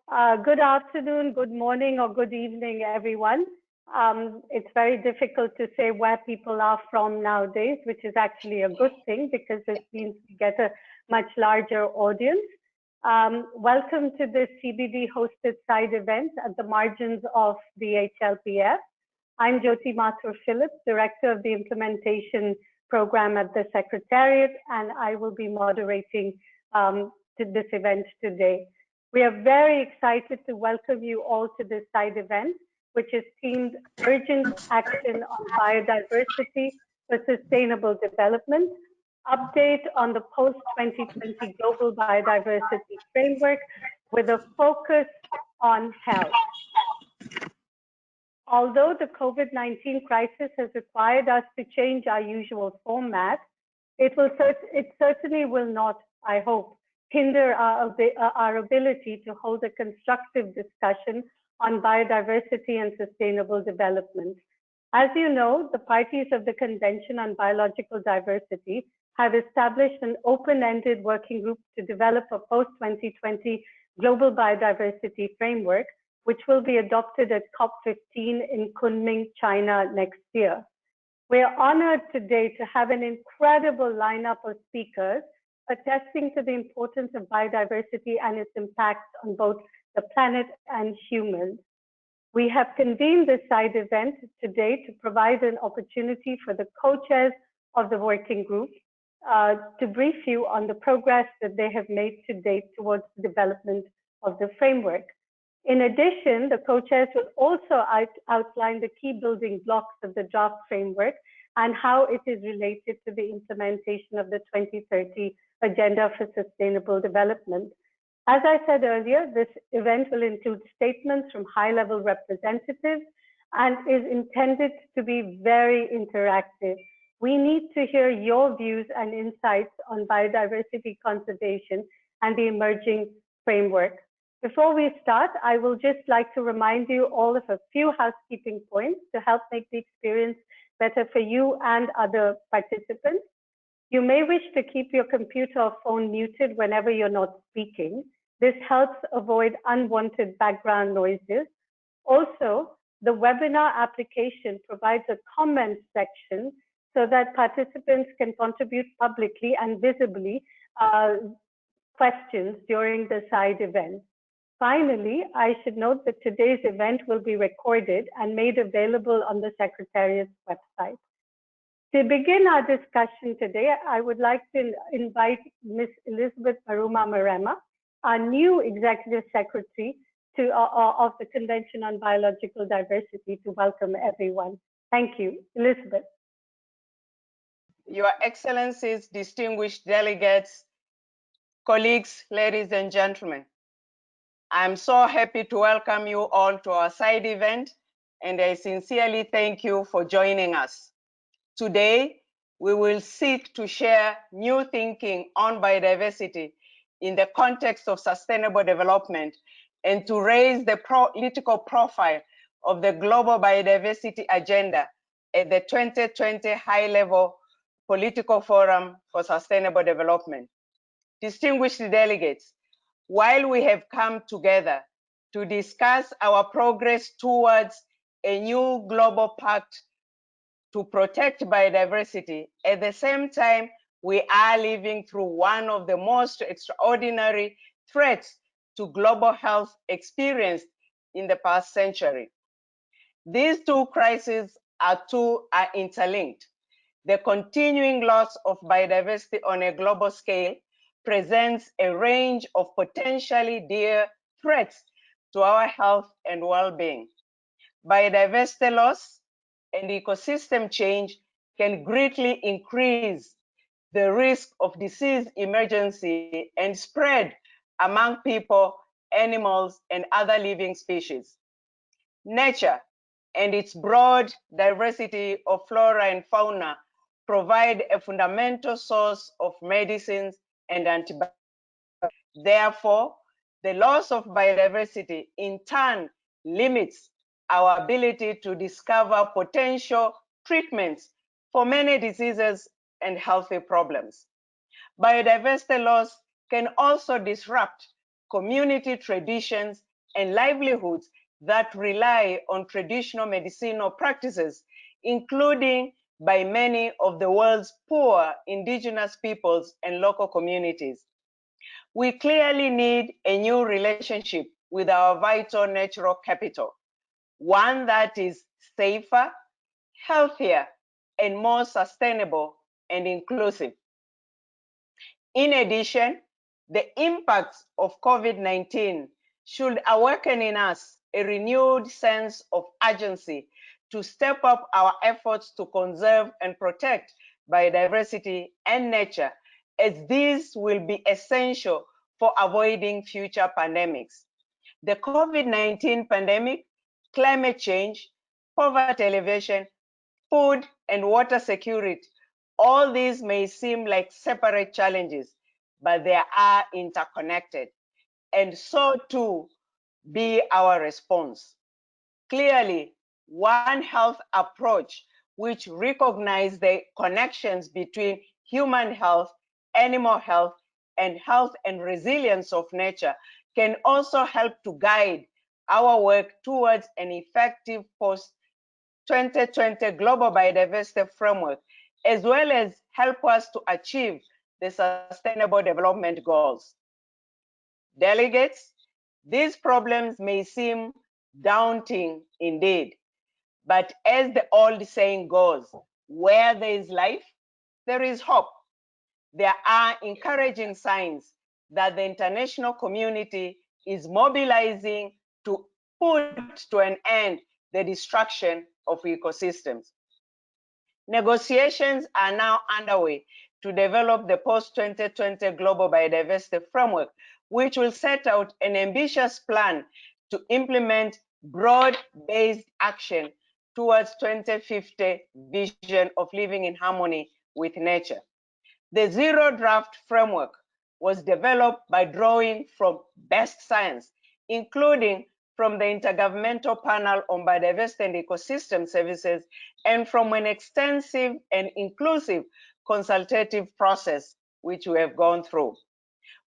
Good afternoon, good morning, or good evening, everyone. It's very difficult to say where people are from nowadays, which is actually a good thing because it means we get a much larger audience. Welcome to this CBD hosted side event at the margins of the HLPF. I'm Jyoti Mathur Phillips, Director of the Implementation Program at the Secretariat, and I will be moderating to this event today. We are very excited to welcome you all to this side event, which is themed Urgent Action on Biodiversity for Sustainable Development, update on the post-2020 Global Biodiversity Framework with a focus on health. Although the COVID-19 crisis has required us to change our usual format, it certainly will not, I hope, hinder our ability to hold a constructive discussion on biodiversity and sustainable development. As you know, the parties of the Convention on Biological Diversity have established an open-ended working group to develop a post-2020 global biodiversity framework, which will be adopted at COP15 in Kunming, China next year. We are honored today to have an incredible lineup of speakers attesting to the importance of biodiversity and its impacts on both the planet and humans. We have convened this side event today to provide an opportunity for the co-chairs of the working group to brief you on the progress that they have made to date towards the development of the framework. In addition, the co-chairs will also outline the key building blocks of the draft framework and how it is related to the implementation of the 2030 Agenda for Sustainable Development. As I said earlier, this event will include statements from high-level representatives and is intended to be very interactive. We need to hear your views and insights on biodiversity conservation and the emerging framework. Before we start, I will just like to remind you all of a few housekeeping points to help make the experience better for you and other participants. You may wish to keep your computer or phone muted whenever you're not speaking. This helps avoid unwanted background noises. Also, the webinar application provides a comment section so that participants can contribute publicly and visibly questions during the side event. Finally, I should note that today's event will be recorded and made available on the Secretariat's website. To begin our discussion today, I would like to invite Ms. Elizabeth Maruma Marema, our new Executive Secretary of the Convention on Biological Diversity, to welcome everyone. Thank you. Elizabeth. Your Excellencies, distinguished delegates, colleagues, ladies and gentlemen, I'm so happy to welcome you all to our side event, and I sincerely thank you for joining us. Today, we will seek to share new thinking on biodiversity in the context of sustainable development and to raise the political profile of the Global Biodiversity Agenda at the 2020 High-Level Political Forum for Sustainable Development. Distinguished delegates, while we have come together to discuss our progress towards a new global pact to protect biodiversity, at the same time, we are living through one of the most extraordinary threats to global health experienced in the past century. These two crises are interlinked. The continuing loss of biodiversity on a global scale presents a range of potentially dire threats to our health and well-being. Biodiversity loss and ecosystem change can greatly increase the risk of disease emergency and spread among people, animals, and other living species. Nature and its broad diversity of flora and fauna provide a fundamental source of medicines and antibiotics. Therefore, the loss of biodiversity in turn limits our ability to discover potential treatments for many diseases and healthy problems. Biodiversity loss can also disrupt community traditions and livelihoods that rely on traditional medicinal practices, including by many of the world's poor indigenous peoples and local communities. We clearly need a new relationship with our vital natural capital, one that is safer, healthier, and more sustainable and inclusive. In addition, the impacts of COVID-19 should awaken in us a renewed sense of urgency to step up our efforts to conserve and protect biodiversity and nature, as these will be essential for avoiding future pandemics. The COVID-19 pandemic, climate change, poverty elevation, food and water security, all these may seem like separate challenges, but they are interconnected, and so too be our response. Clearly, One Health approach, which recognizes the connections between human health, animal health, and resilience of nature, can also help to guide our work towards an effective post-2020 global biodiversity framework, as well as help us to achieve the Sustainable Development Goals. Delegates, these problems may seem daunting indeed, but as the old saying goes, where there is life, there is hope. There are encouraging signs that the international community is mobilizing to put to an end the destruction of ecosystems. Negotiations are now underway to develop the post-2020 Global Biodiversity Framework, which will set out an ambitious plan to implement broad-based action towards 2050 vision of living in harmony with nature. The Zero Draft Framework was developed by drawing from best science, including from the Intergovernmental Panel on Biodiversity and Ecosystem Services, and from an extensive and inclusive consultative process which we have gone through.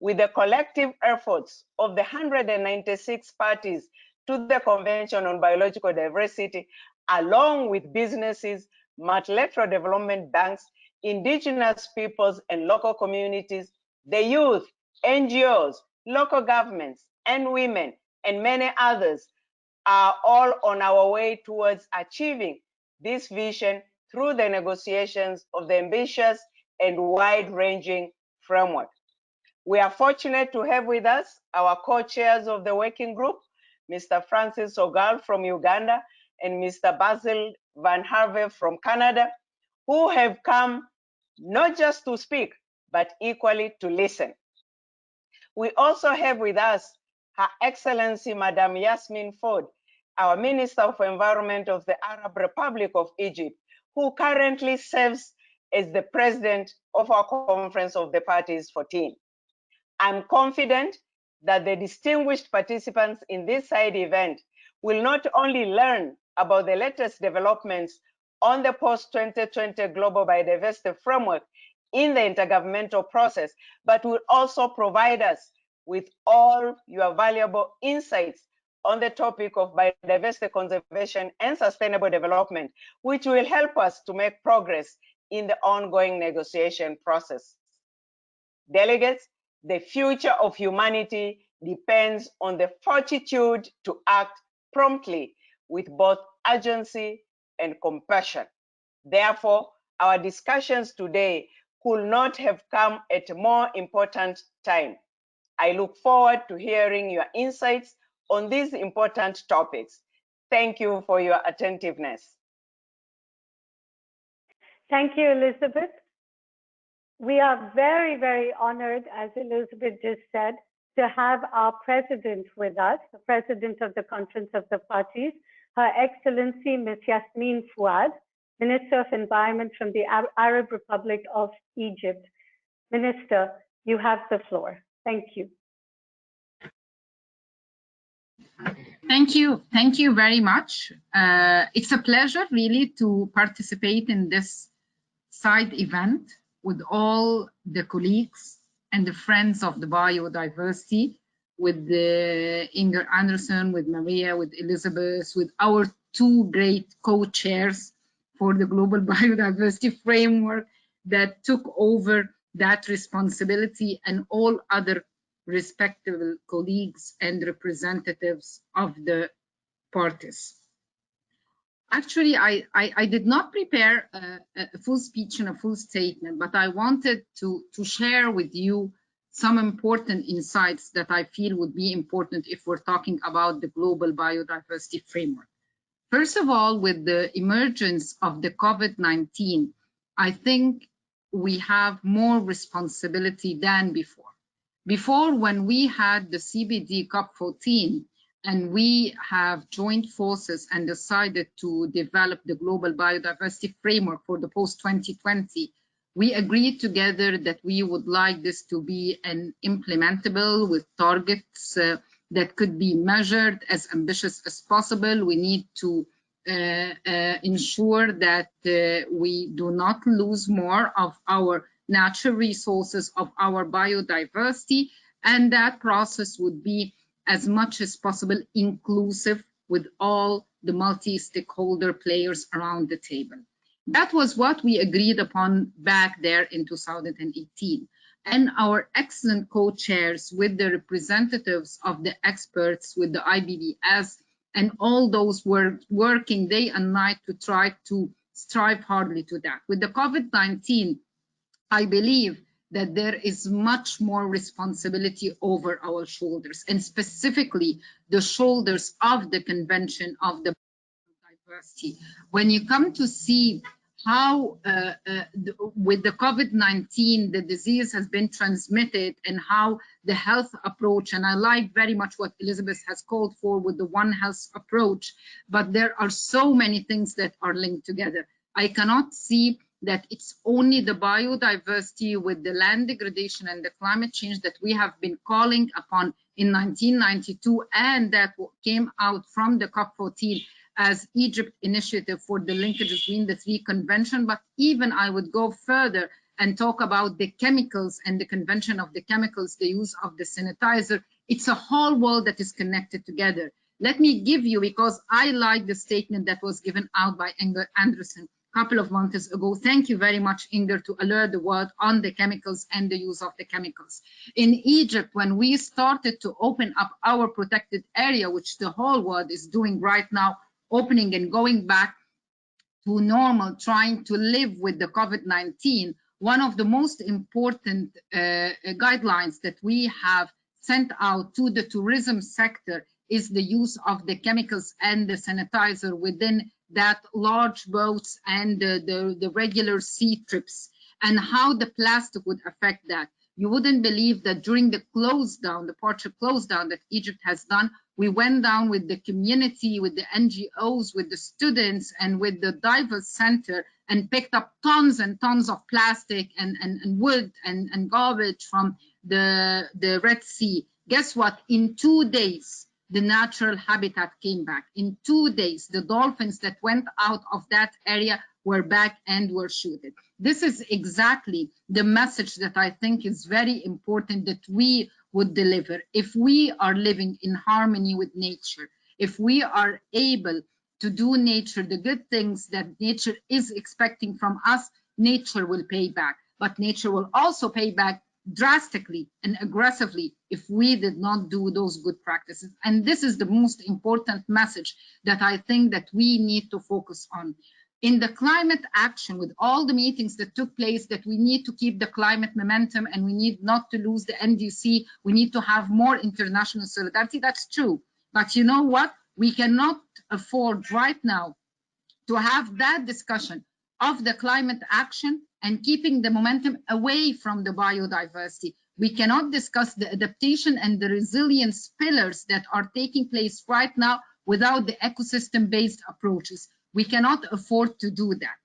With the collective efforts of the 196 parties to the Convention on Biological Diversity, along with businesses, multilateral development banks, indigenous peoples and local communities, the youth, NGOs, local governments, and women, and many others are all on our way towards achieving this vision through the negotiations of the ambitious and wide-ranging framework. We are fortunate to have with us our co-chairs of the working group, Mr. Francis Ogal from Uganda and Mr. Basil Van Harve from Canada, who have come not just to speak, but equally to listen. We also have with us Her Excellency Madame Yasmin Ford, our Minister for Environment of the Arab Republic of Egypt, who currently serves as the President of our Conference of the Parties 14. I'm confident that the distinguished participants in this side event will not only learn about the latest developments on the post-2020 Global Biodiversity Framework in the intergovernmental process, but will also provide us with all your valuable insights on the topic of biodiversity conservation and sustainable development, which will help us to make progress in the ongoing negotiation process. Delegates, the future of humanity depends on the fortitude to act promptly with both urgency and compassion. Therefore, our discussions today could not have come at a more important time. I look forward to hearing your insights on these important topics. Thank you for your attentiveness. Thank you, Elizabeth. We are very, very honored, as Elizabeth just said, to have our president with us, the president of the Conference of the Parties, Her Excellency Ms. Yasmin Fouad, Minister of Environment from the Arab Republic of Egypt. Minister, you have the floor. Thank you. Thank you very much. It's a pleasure really to participate in this side event with all the colleagues and the friends of the biodiversity with Inger Anderson, with Maria, with Elizabeth, with our two great co-chairs for the Global Biodiversity Framework that took over that responsibility, and all other respectable colleagues and representatives of the parties. Actually, I did not prepare a full speech and a full statement, but I wanted to share with you some important insights that I feel would be important if we're talking about the Global Biodiversity Framework. First of all, with the emergence of the COVID-19, I think we have more responsibility than before. Before, when we had the CBD COP14, and we have joined forces and decided to develop the Global Biodiversity Framework for the post-2020, we agreed together that we would like this to be an implementable with targets that could be measured as ambitious as possible. We need to ensure that we do not lose more of our natural resources, of our biodiversity, and that process would be as much as possible inclusive with all the multi-stakeholder players around the table. That was what we agreed upon back there in 2018. And our excellent co-chairs with the representatives of the experts, with the IBBS, and all those were working day and night to try to strive hardly to that. With the COVID-19, I believe that there is much more responsibility over our shoulders, and specifically the shoulders of the Convention of the Biodiversity. When you come to see how with the COVID-19, the disease has been transmitted, and how the health approach, and I like very much what Elizabeth has called for with the One Health approach, but there are so many things that are linked together. I cannot see that it's only the biodiversity with the land degradation and the climate change that we have been calling upon in 1992, and that came out from the COP14 as Egypt initiative for the linkage between the three conventions. But even I would go further and talk about the chemicals and the convention of the chemicals, the use of the sanitizer. It's a whole world that is connected together. Let me give you, because I like the statement that was given out by Inger Anderson couple of months ago. Thank you very much, Inger, to alert the world on the chemicals and the use of the chemicals. In Egypt, when we started to open up our protected area, which the whole world is doing right now, opening and going back to normal, trying to live with the COVID-19, one of the most important guidelines that we have sent out to the tourism sector is the use of the chemicals and the sanitizer within that large boats and the regular sea trips, and how the plastic would affect that. You wouldn't believe that during the close down, the partial close down that Egypt has done, we went down with the community, with the NGOs, with the students, and with the Divers Center, and picked up tons and tons of plastic and wood and garbage from the Red Sea. Guess what? In 2 days, the natural habitat came back. In 2 days, the dolphins that went out of that area were back and were shooted. This is exactly the message that I think is very important that we would deliver. If we are living in harmony with nature, if we are able to do nature the good things that nature is expecting from us, nature will pay back. But nature will also pay back drastically and aggressively if we did not do those good practices. And this is the most important message that I think that we need to focus on. In the climate action, with all the meetings that took place, that we need to keep the climate momentum and we need not to lose the NDC, we need to have more international solidarity. That's true. But you know what? We cannot afford right now to have that discussion of the climate action and keeping the momentum away from the biodiversity. We cannot discuss the adaptation and the resilience pillars that are taking place right now without the ecosystem-based approaches. We cannot afford to do that.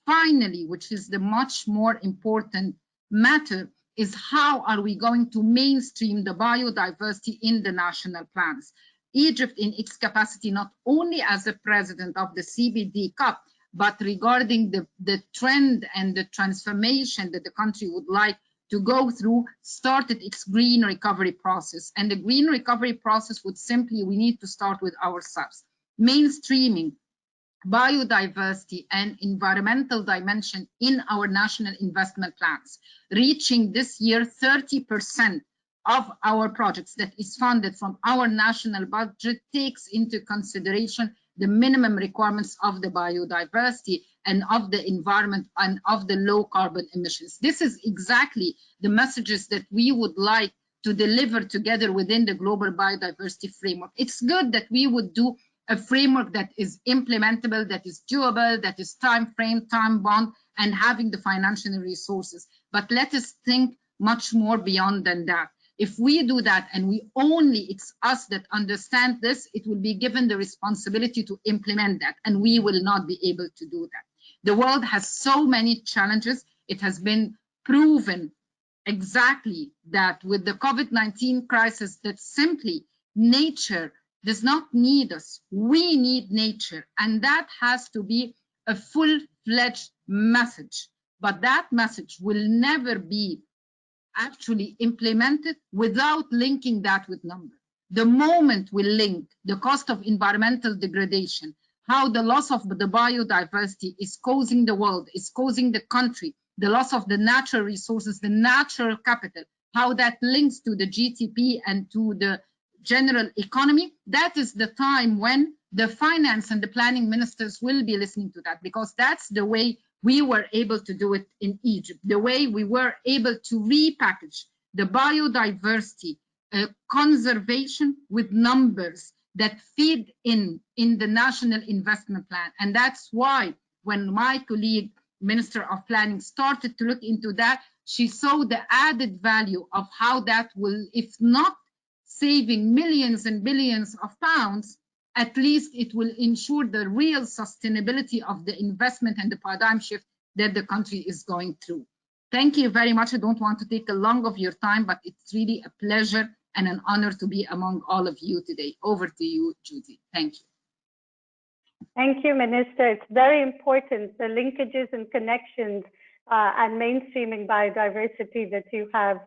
Finally, which is the much more important matter, is how are we going to mainstream the biodiversity in the national plans? Egypt, in its capacity, not only as a president of the CBD COP, but regarding the trend and the transformation that the country would like to go through, started its green recovery process. And the green recovery process would simply, we need to start with ourselves. Mainstreaming biodiversity and environmental dimension in our national investment plans, reaching this year 30% of our projects that is funded from our national budget takes into consideration the minimum requirements of the biodiversity and of the environment and of the low carbon emissions. This is exactly the messages that we would like to deliver together within the global biodiversity framework. It's good that we would do a framework that is implementable, that is doable, that is time frame, time bound, and having the financial resources. But let us think much more beyond than that. If we do that and it's us that understand this, it will be given the responsibility to implement that, and we will not be able to do that. The world has so many challenges. It has been proven exactly that with the COVID-19 crisis, that simply nature does not need us. We need nature, and that has to be a full-fledged message. But that message will never be actually implemented without linking that with numbers. The moment we link the cost of environmental degradation, how the loss of the biodiversity is causing the world, is causing the country, the loss of the natural resources, the natural capital, how that links to the GDP and to the general economy, that is the time when the finance and the planning ministers will be listening to that, because that's the way we were able to do it in Egypt, the way we were able to repackage the biodiversity conservation with numbers that feed in the national investment plan. And that's why when my colleague, Minister of Planning, started to look into that, she saw the added value of how that will, if not saving millions and billions of pounds, at least it will ensure the real sustainability of the investment and the paradigm shift that the country is going through. Thank you very much. I don't want to take a long of your time, but it's really a pleasure and an honor to be among all of you today. Over to you, Judy. Thank you. Thank you, Minister. It's very important, the linkages and connections and mainstreaming biodiversity that you have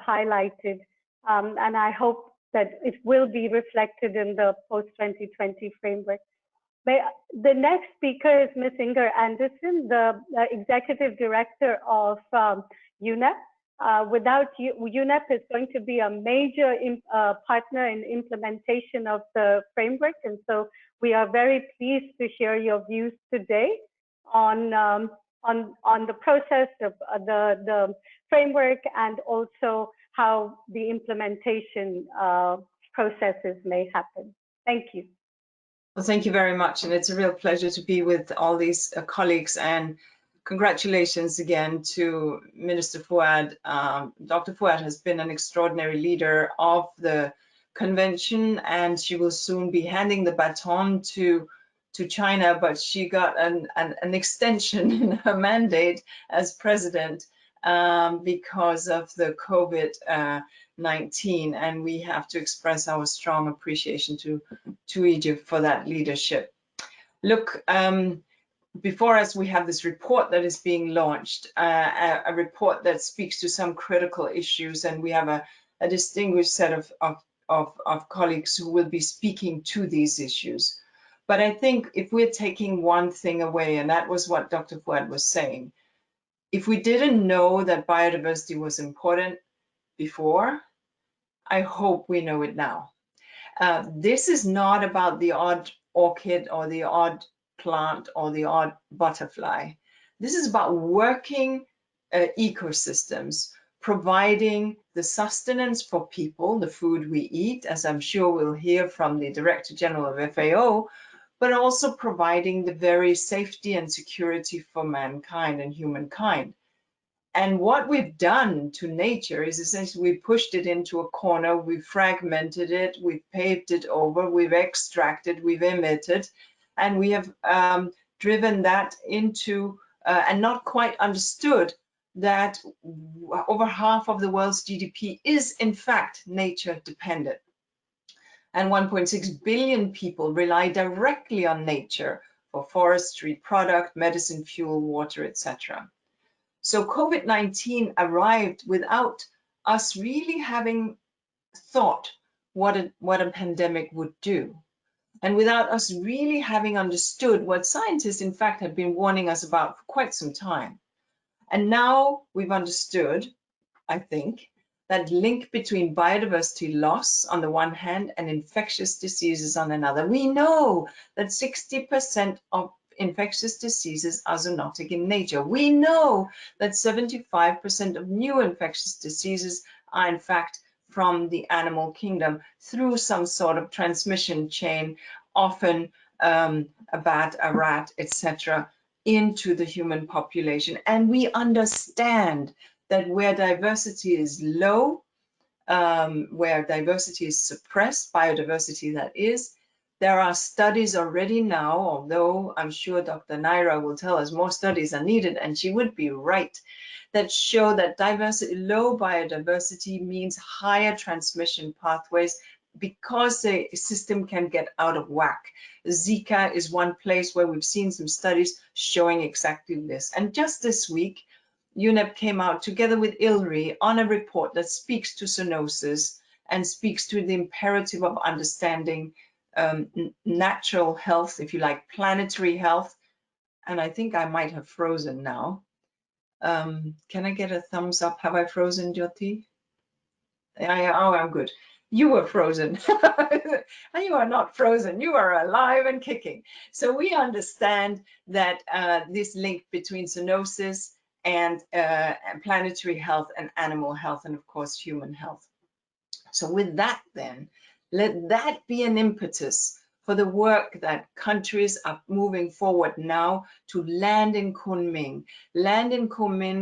highlighted. And I hope that it will be reflected in the post-2020 framework. The next speaker is Ms. Inger Andersen, the Executive Director of UNEP. Without UNEP is going to be a major partner in implementation of the framework, and so we are very pleased to hear your views today on the process of the framework and also how the implementation processes may happen. Thank you. Well, thank you very much, and it's a real pleasure to be with all these colleagues, and congratulations again to Minister Fouad. Dr. Fouad has been an extraordinary leader of the convention, and she will soon be handing the baton to China, but she got an extension in her mandate as president because of the COVID-19, and we have to express our strong appreciation to Egypt for that leadership. Look, before us we have this report that is being launched, a report that speaks to some critical issues, and we have a distinguished set of colleagues who will be speaking to these issues. But I think if we're taking one thing away, and that was what Dr. Fouad was saying, if we didn't know that biodiversity was important before, I hope we know it now. This is not about the odd orchid or the odd plant or the odd butterfly. This is about working ecosystems, providing the sustenance for people, the food we eat, as I'm sure we'll hear from the Director General of FAO, but also providing the very safety and security for mankind and humankind. And what we've done to nature is essentially we pushed it into a corner, we've fragmented it, we've paved it over, we've extracted, we've emitted, and we have driven that into and not quite understood that over half of the world's GDP is in fact nature dependent. And 1.6 billion people rely directly on nature for forestry product, medicine, fuel, water, etc. So COVID-19 arrived without us really having thought what a pandemic would do, and without us really having understood what scientists, in fact, had been warning us about for quite some time. And now we've understood, I think, that link between biodiversity loss on the one hand and infectious diseases on another. We know that 60% of infectious diseases are zoonotic in nature. We know that 75% of new infectious diseases are in fact from the animal kingdom through some sort of transmission chain, often a bat, a rat, etc., into the human population. And we understand that where diversity is low, where diversity is suppressed, biodiversity that is, there are studies already now, although I'm sure Dr. Naira will tell us more studies are needed, and she would be right, that show that low biodiversity means higher transmission pathways because the system can get out of whack. Zika is one place where we've seen some studies showing exactly this. And just this week, UNEP came out together with ILRI on a report that speaks to zoonosis and speaks to the imperative of understanding natural health, if you like, planetary health. And I think I might have frozen now. Can I get a thumbs up? Have I frozen, Jyoti? Oh, I'm good. You were frozen. And you are not frozen. You are alive and kicking. So we understand that this link between zoonosis and planetary health and animal health, and of course, human health. So with that then, let that be an impetus for the work that countries are moving forward now to land in Kunming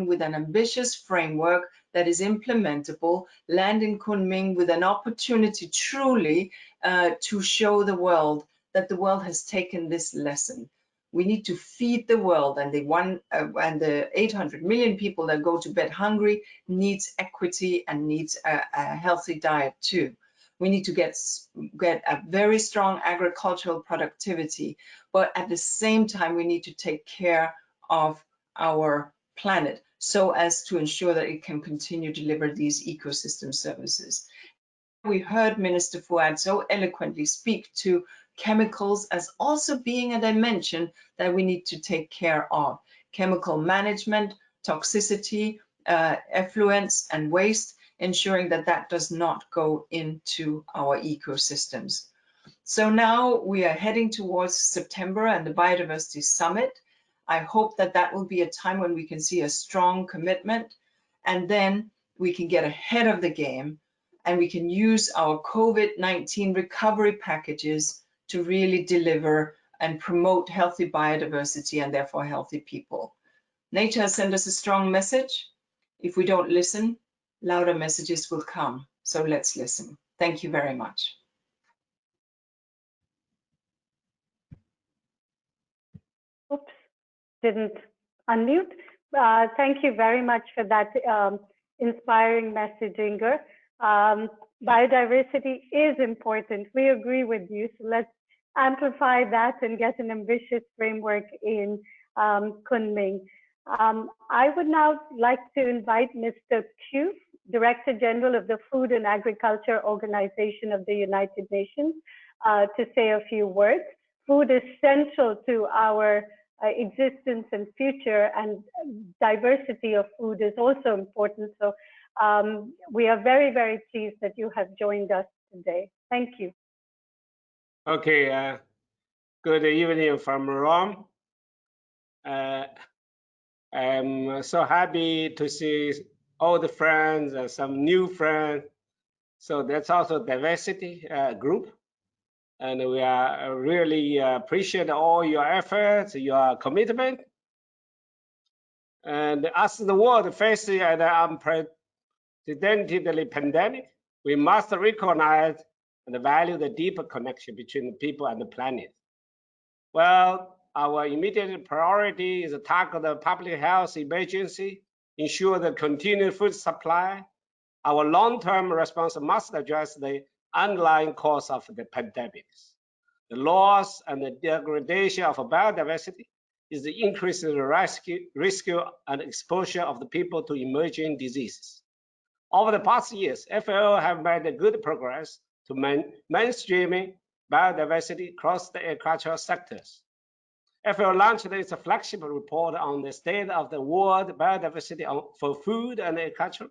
with an ambitious framework that is implementable, land in Kunming with an opportunity truly to show the world that the world has taken this lesson. We need to feed the world, and the 800 million people that go to bed hungry needs equity and needs a healthy diet too. We need to get a very strong agricultural productivity, but at the same time, we need to take care of our planet so as to ensure that it can continue to deliver these ecosystem services. We heard Minister Fuad so eloquently speak to chemicals as also being a dimension that we need to take care of. Chemical management, toxicity, effluents and waste, ensuring that that does not go into our ecosystems. So now we are heading towards September and the Biodiversity Summit. I hope that that will be a time when we can see a strong commitment, and then we can get ahead of the game and we can use our COVID-19 recovery packages to really deliver and promote healthy biodiversity and therefore healthy people. Nature has sent us a strong message. If we don't listen, louder messages will come. So let's listen. Thank you very much. Oops, didn't unmute. Thank you very much for that inspiring message, Inger. Biodiversity is important. We agree with you. So let's amplify that and get an ambitious framework in Kunming. I would now like to invite Mr. Q, Director General of the Food and Agriculture Organization of the United Nations, to say a few words. Food is central to our existence and future, and diversity of food is also important. So we are very, very pleased that you have joined us today. Thank you. Okay, good evening from Rome. I'm so happy to see all the friends and some new friends. So that's also diversity group. And we are really appreciate all your efforts, your commitment. And as the world faces an unprecedented pandemic, we must recognize and value the deeper connection between the people and the planet. Well, our immediate priority is to tackle the public health emergency, ensure the continued food supply. Our long-term response must address the underlying cause of the pandemics, the loss and the degradation of biodiversity, is the increase in the risk and exposure of the people to emerging diseases. Over the past years, FAO have made good progress to mainstreaming biodiversity across the agricultural sectors. FAO launched its flagship report on the state of the world biodiversity for food and agriculture,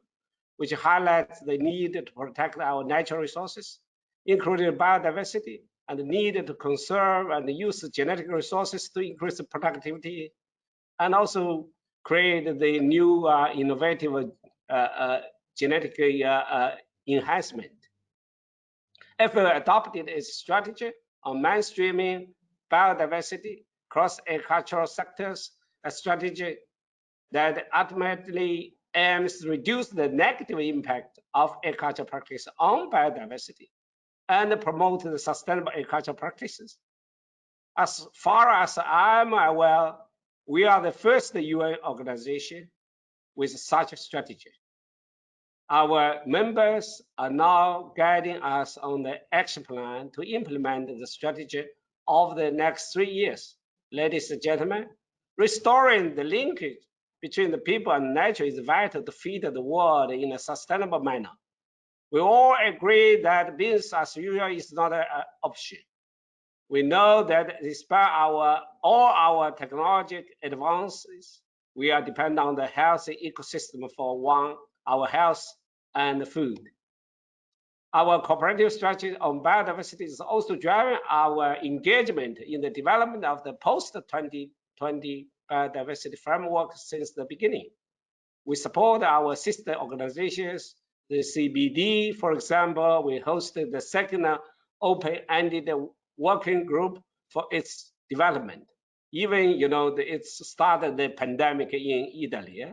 which highlights the need to protect our natural resources, including biodiversity, and the need to conserve and use genetic resources to increase productivity, and also create the new innovative genetic enhancement. FAO adopted its strategy on mainstreaming biodiversity across agricultural sectors, a strategy that ultimately aims to reduce the negative impact of agricultural practice on biodiversity and promote the sustainable agricultural practices. As far as I'm aware, we are the first UN organization with such a strategy. Our members are now guiding us on the action plan to implement the strategy of the next 3 years. Ladies and gentlemen, restoring the linkage between the people and nature is vital to feed the world in a sustainable manner. We all agree that business as usual is not an option. We know that despite all our technological advances, we are dependent on the healthy ecosystem for our health and food. Our cooperative strategy on biodiversity is also driving our engagement in the development of the post-2020 biodiversity framework since the beginning. We support our sister organizations, the CBD, for example. We hosted the second open-ended working group for its development. Even, it started the pandemic in Italy.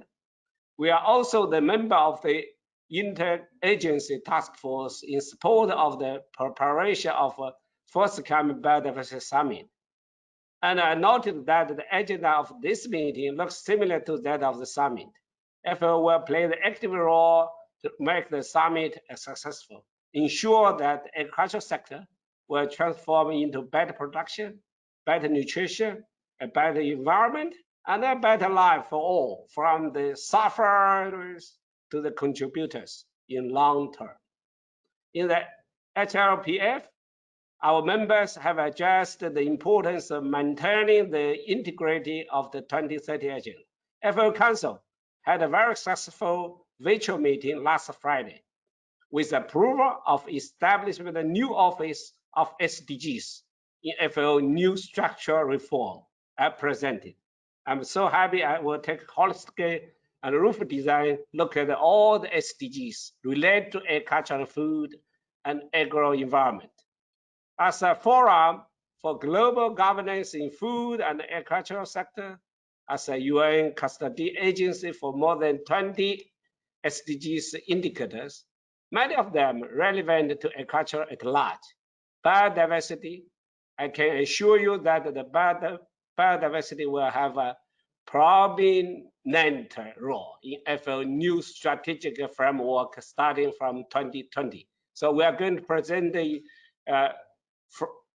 We are also the member of the Interagency Task Force in support of the preparation of a forthcoming Biodiversity Summit. And I noted that the agenda of this meeting looks similar to that of the summit. FAO will play the active role to make the summit successful, ensure that the agricultural sector will transform into better production, better nutrition, a better environment, and a better life for all, from the sufferers to the contributors in long term. In the HLPF, our members have addressed the importance of maintaining the integrity of the 2030 agenda. FAO Council had a very successful virtual meeting last Friday with approval of establishment of a new office of SDGs in FAO new structural reform as presented. I'm so happy I will take holistic and roof design look at all the SDGs related to agriculture and food and agro-environment. As a forum for global governance in food and agricultural sector, as a UN custody agency for more than 20 SDGs indicators, many of them relevant to agriculture at large. Biodiversity, I can assure you that the biodiversity will have a prominent role in FAO new strategic framework starting from 2020. So we are going to present the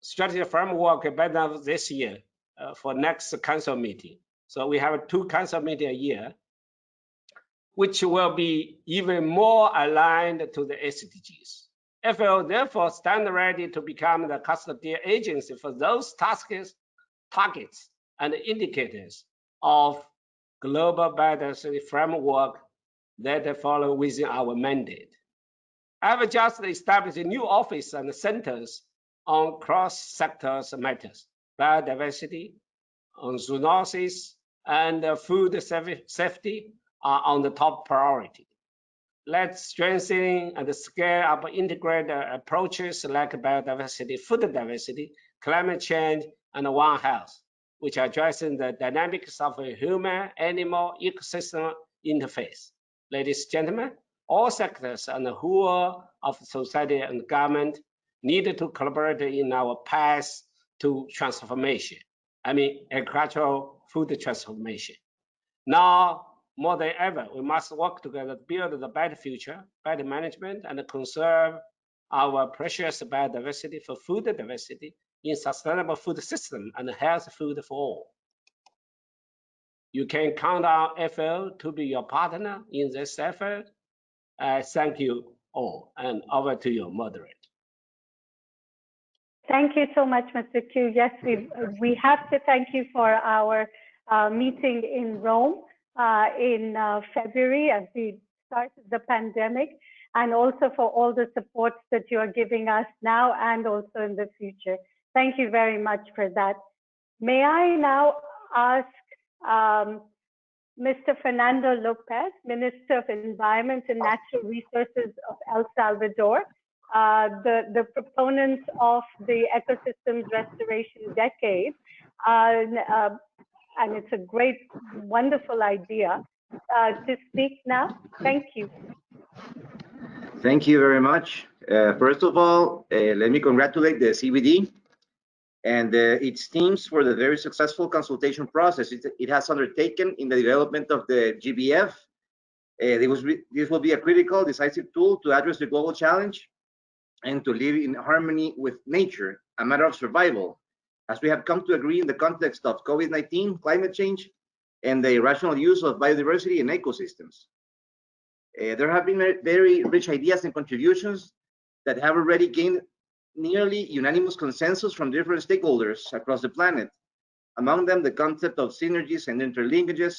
strategy framework by the end of this year for next council meeting. So we have 2 council meetings a year, which will be even more aligned to the SDGs. FAO therefore stand ready to become the custodian agency for those tasks, targets, and indicators of global biodiversity framework that follow within our mandate. I've just established a new office and centers on cross-sectors matters. Biodiversity, on zoonosis, and food safety are on the top priority. Let's strengthen and scale up integrated approaches like biodiversity, food diversity, climate change, and One Health, which are addressing the dynamics of a human-animal ecosystem interface. Ladies and gentlemen, all sectors and the whole of society and government need to collaborate in our path to transformation. I mean, agricultural food transformation. Now, more than ever, we must work together to build the better future, better management, and conserve our precious biodiversity for food diversity in sustainable food system and healthy food for all. You can count on FL to be your partner in this effort. Thank you all, and over to you, moderator. Thank you so much, Mr. Q. Yes, we have to thank you for our meeting in Rome in February as we started the pandemic, and also for all the support that you are giving us now and also in the future. Thank you very much for that. May I now ask Mr. Fernando Lopez, Minister of Environment and Natural Resources of El Salvador, the proponents of the Ecosystems Restoration Decade, and it's a great, wonderful idea, to speak now. Thank you. Thank you very much. First of all, let me congratulate the CBD and its teams for the very successful consultation process it has undertaken in the development of the GBF. This will be a critical, decisive tool to address the global challenge and to live in harmony with nature, a matter of survival, as we have come to agree in the context of COVID-19, climate change, and the irrational use of biodiversity and ecosystems. There have been very rich ideas and contributions that have already gained nearly unanimous consensus from different stakeholders across the planet. Among them, the concept of synergies and interlinkages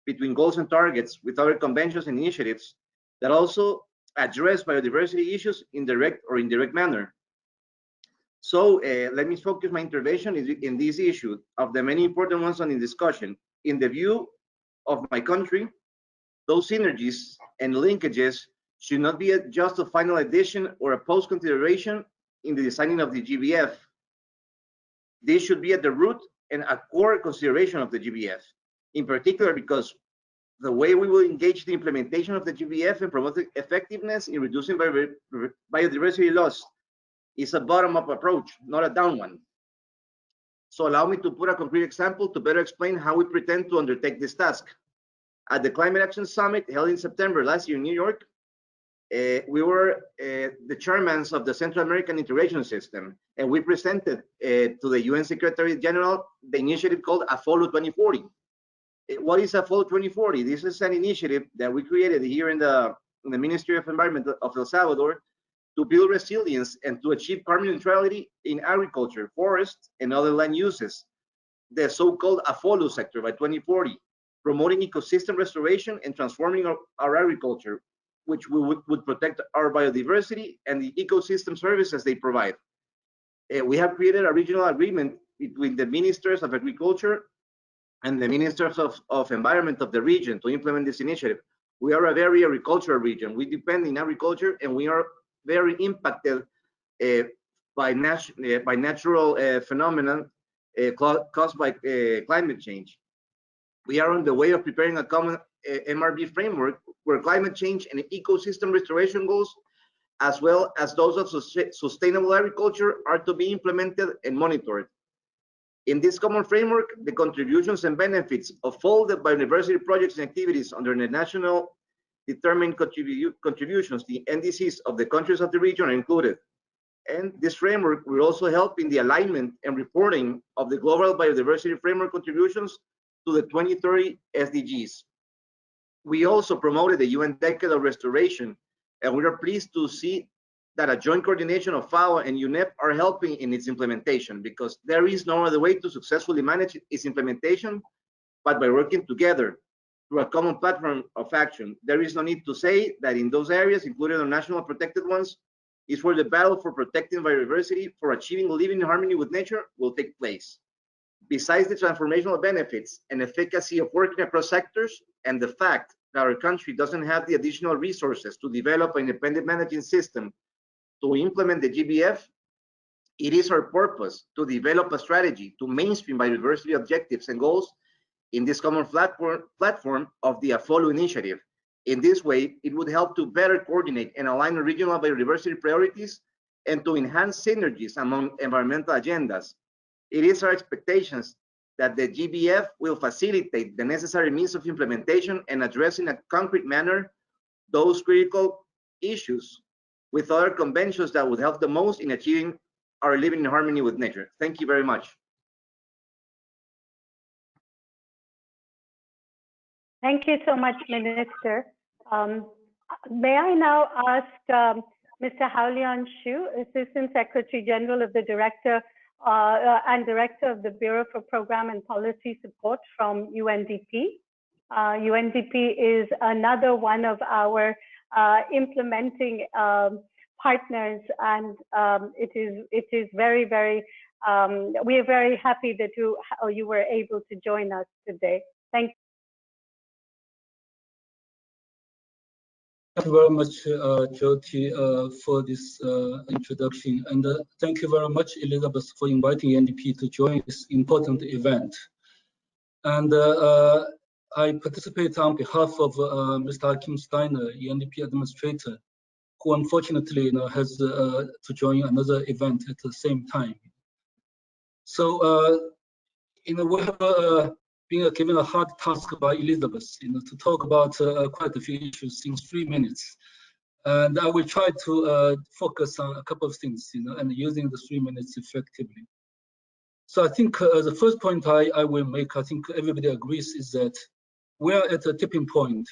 between goals and targets with other conventions and initiatives that also address biodiversity issues in direct or indirect manner. So let me focus my intervention in this issue of the many important ones on the discussion. In the view of my country, those synergies and linkages should not be just a final addition or a post consideration in the designing of the GBF. This should be at the root and a core consideration of the GBF, in particular because the way we will engage the implementation of the GBF and promote effectiveness in reducing biodiversity loss is a bottom-up approach, not a down one. So allow me to put a concrete example to better explain how we pretend to undertake this task. At the Climate Action Summit held in September last year in New York, we were the chairmen of the Central American Integration System, and we presented to the UN Secretary General the initiative called AFOLO 2040. What is AFOLO 2040? This is an initiative that we created here in the Ministry of Environment of El Salvador to build resilience and to achieve carbon neutrality in agriculture, forest, and other land uses, the so-called AFOLO sector by 2040, promoting ecosystem restoration and transforming our agriculture, which would protect our biodiversity and the ecosystem services they provide. We have created a regional agreement between the ministers of agriculture and the ministers of environment of the region to implement this initiative. We are a very agricultural region. We depend in agriculture, and we are very impacted by natural phenomena caused by climate change. We are on the way of preparing a common MRV framework where climate change and ecosystem restoration goals, as well as those of sustainable agriculture, are to be implemented and monitored. In this common framework, the contributions and benefits of all the biodiversity projects and activities under the national determined contributions, the NDCs of the countries of the region, are included. And this framework will also help in the alignment and reporting of the global biodiversity framework contributions to the 2030 SDGs. We also promoted the UN Decade of Restoration, and we are pleased to see that a joint coordination of FAO and UNEP are helping in its implementation, because there is no other way to successfully manage its implementation but by working together through a common platform of action. There is no need to say that in those areas, including the national protected ones, is where the battle for protecting biodiversity, for achieving living in harmony with nature, will take place. Besides the transformational benefits and efficacy of working across sectors, and the fact that our country doesn't have the additional resources to develop an independent managing system to implement the GBF, it is our purpose to develop a strategy to mainstream biodiversity objectives and goals in this common platform of the AFOLO initiative. In this way, it would help to better coordinate and align regional biodiversity priorities and to enhance synergies among environmental agendas. It is our expectations that the GBF will facilitate the necessary means of implementation and address in a concrete manner those critical issues with other conventions that would help the most in achieving our living in harmony with nature. Thank you very much. Thank you so much, Minister. May I now ask Mr. Haolian Shu, Assistant Secretary General of the Director and Director of the Bureau for Program and Policy Support from UNDP. UNDP is another one of our implementing partners, and it is very, very, we are very happy that you were able to join us today. Thank you. Thank you very much, Jyoti, for this introduction. And thank you very much, Elizabeth, for inviting UNDP to join this important event. And I participate on behalf of Mr. Hakim Steiner, UNDP administrator, who unfortunately has to join another event at the same time. So, we have been given a hard task by Elizabeth, to talk about quite a few issues in 3 minutes. And I will try to focus on a couple of things, and using the 3 minutes effectively. So I think the first point I will make, I think everybody agrees, is that we are at a tipping point,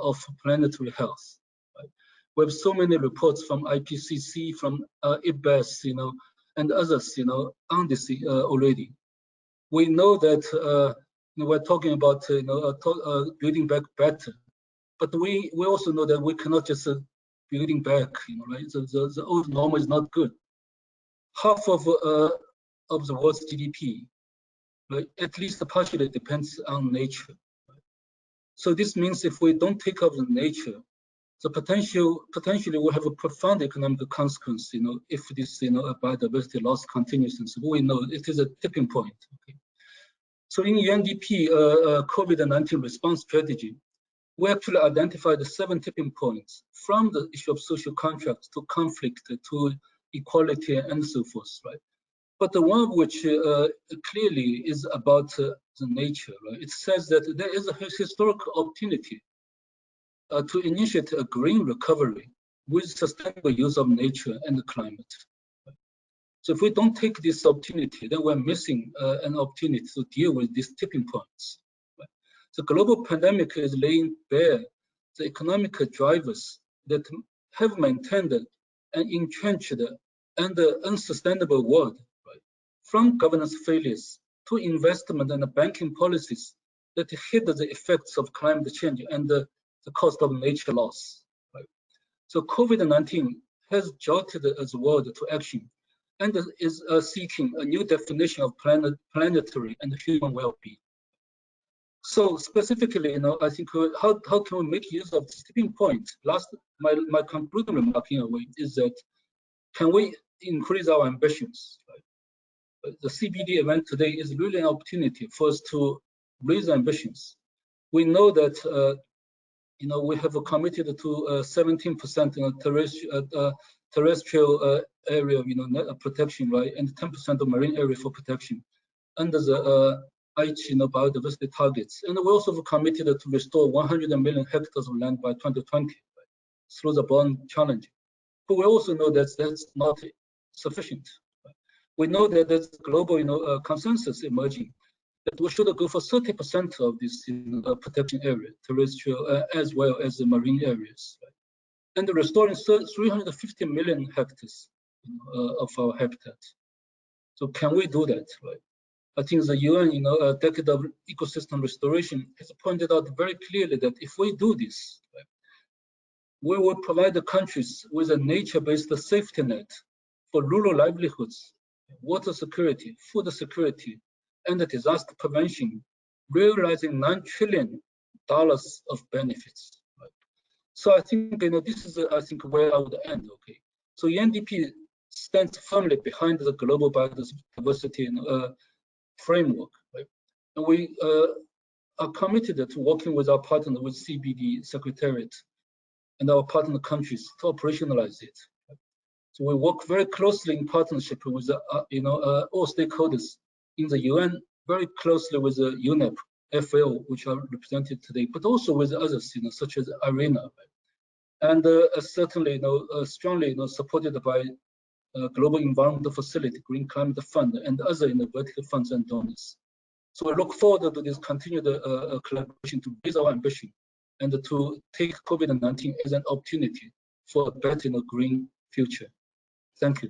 of planetary health. Right? We have so many reports from IPCC, from IPBES, and others, on this already. We know that we're talking about building back better, but we also know that we cannot just building back, right? The old normal is not good. Half of the world's GDP, right, at least partially depends on nature. Right? So this means if we don't take care of the nature, the potentially will have a profound economic consequence, if this biodiversity loss continues. And so we know it is a tipping point. Okay? So in UNDP COVID-19 response strategy, we actually identified 7 tipping points, from the issue of social contracts to conflict to equality and so forth, right? But the one of which clearly is about the nature, right? It says that there is a historical opportunity to initiate a green recovery with sustainable use of nature and the climate. So if we don't take this opportunity, then we're missing an opportunity to deal with these tipping points. Right? The global pandemic is laying bare the economic drivers that have maintained an entrenched and unsustainable world, right? From governance failures to investment and banking policies that hid the effects of climate change and the cost of nature loss. Right? So COVID-19 has jolted the world to action and is seeking a new definition of planetary and human well-being. So specifically, I think how can we make use of this tipping point? My concluding remark in a way is that, can we increase our ambitions? Right? The CBD event today is really an opportunity for us to raise ambitions. We know that we have committed to 17% terrestrial area, protection, right, and 10% of marine area for protection under the Aichi, biodiversity targets. And we also have committed to restore 100 million hectares of land by 2020, right, through the Bond Challenge. But we also know that that's not sufficient. Right? We know that there's global, consensus emerging that we should go for 30% of this protection area, terrestrial as well as the marine areas, right? And restoring 350 million hectares of our habitat. So can we do that, right? I think the UN, a decade of ecosystem restoration has pointed out very clearly that if we do this, right, we will provide the countries with a nature-based safety net for rural livelihoods, water security, food security, and disaster prevention, realizing $9 trillion of benefits. Right? So I think this is where I would end. Okay, so UNDP stands firmly behind the global biodiversity framework, right? And we are committed to working with our partner, with CBD Secretariat, and our partner countries to operationalize it. Right? So we work very closely in partnership with all stakeholders in the UN, very closely with the UNEP, FAO, which are represented today, but also with others, such as IRENA, right? And certainly, strongly, supported by Global Environmental Facility, Green Climate Fund, and other vertical funds and donors. So I look forward to this continued collaboration to raise our ambition and to take COVID-19 as an opportunity for a better green future. Thank you.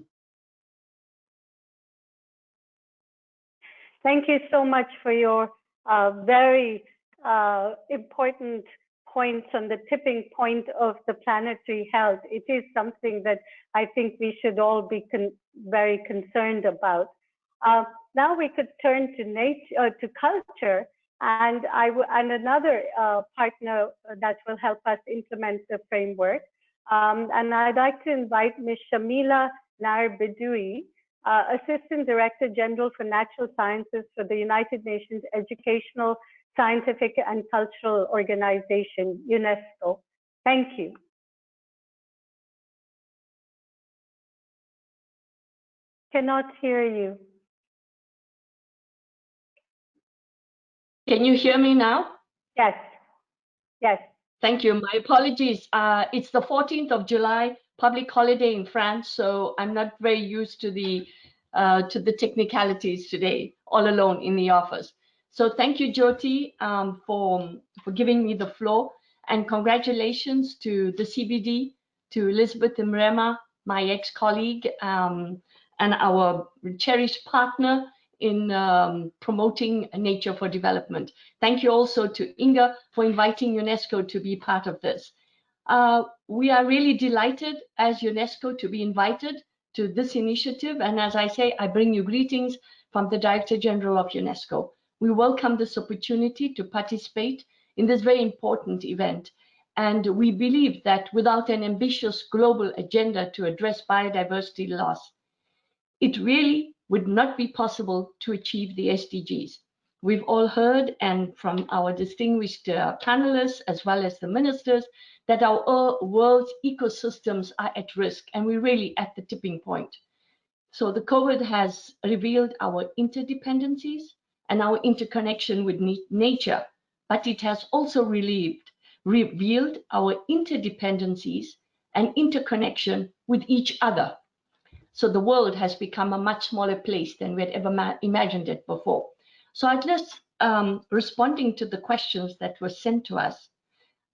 Thank you so much for your very important points on the tipping point of the planetary health. It is something that I think we should all be very concerned about. Now we could turn to nature, to culture, and another partner that will help us implement the framework. And I'd like to invite Ms. Shamila Nair-Bedoui, Assistant Director General for Natural Sciences for the United Nations Educational, Scientific and Cultural Organization, UNESCO. Thank you. Cannot hear you. Can you hear me now? Yes. Yes. Thank you. My apologies. It's the 14th of July, public holiday in France, so I'm not very used to the technicalities today, all alone in the office. So thank you, Jyoti, for giving me the floor, and congratulations to the CBD, to Elizabeth Mrema, my ex-colleague, and our cherished partner in promoting nature for development. Thank you also to Inga for inviting UNESCO to be part of this. We are really delighted as UNESCO to be invited to this initiative. And as I say, I bring you greetings from the Director General of UNESCO. We welcome this opportunity to participate in this very important event. And we believe that without an ambitious global agenda to address biodiversity loss, it really would not be possible to achieve the SDGs. We've all heard, and from our distinguished panelists, as well as the ministers, that our world's ecosystems are at risk, and we're really at the tipping point. So the COVID has revealed our interdependencies and our interconnection with nature, but it has also revealed our interdependencies and interconnection with each other. So the world has become a much smaller place than we had ever imagined it before. So I'd just, responding to the questions that were sent to us,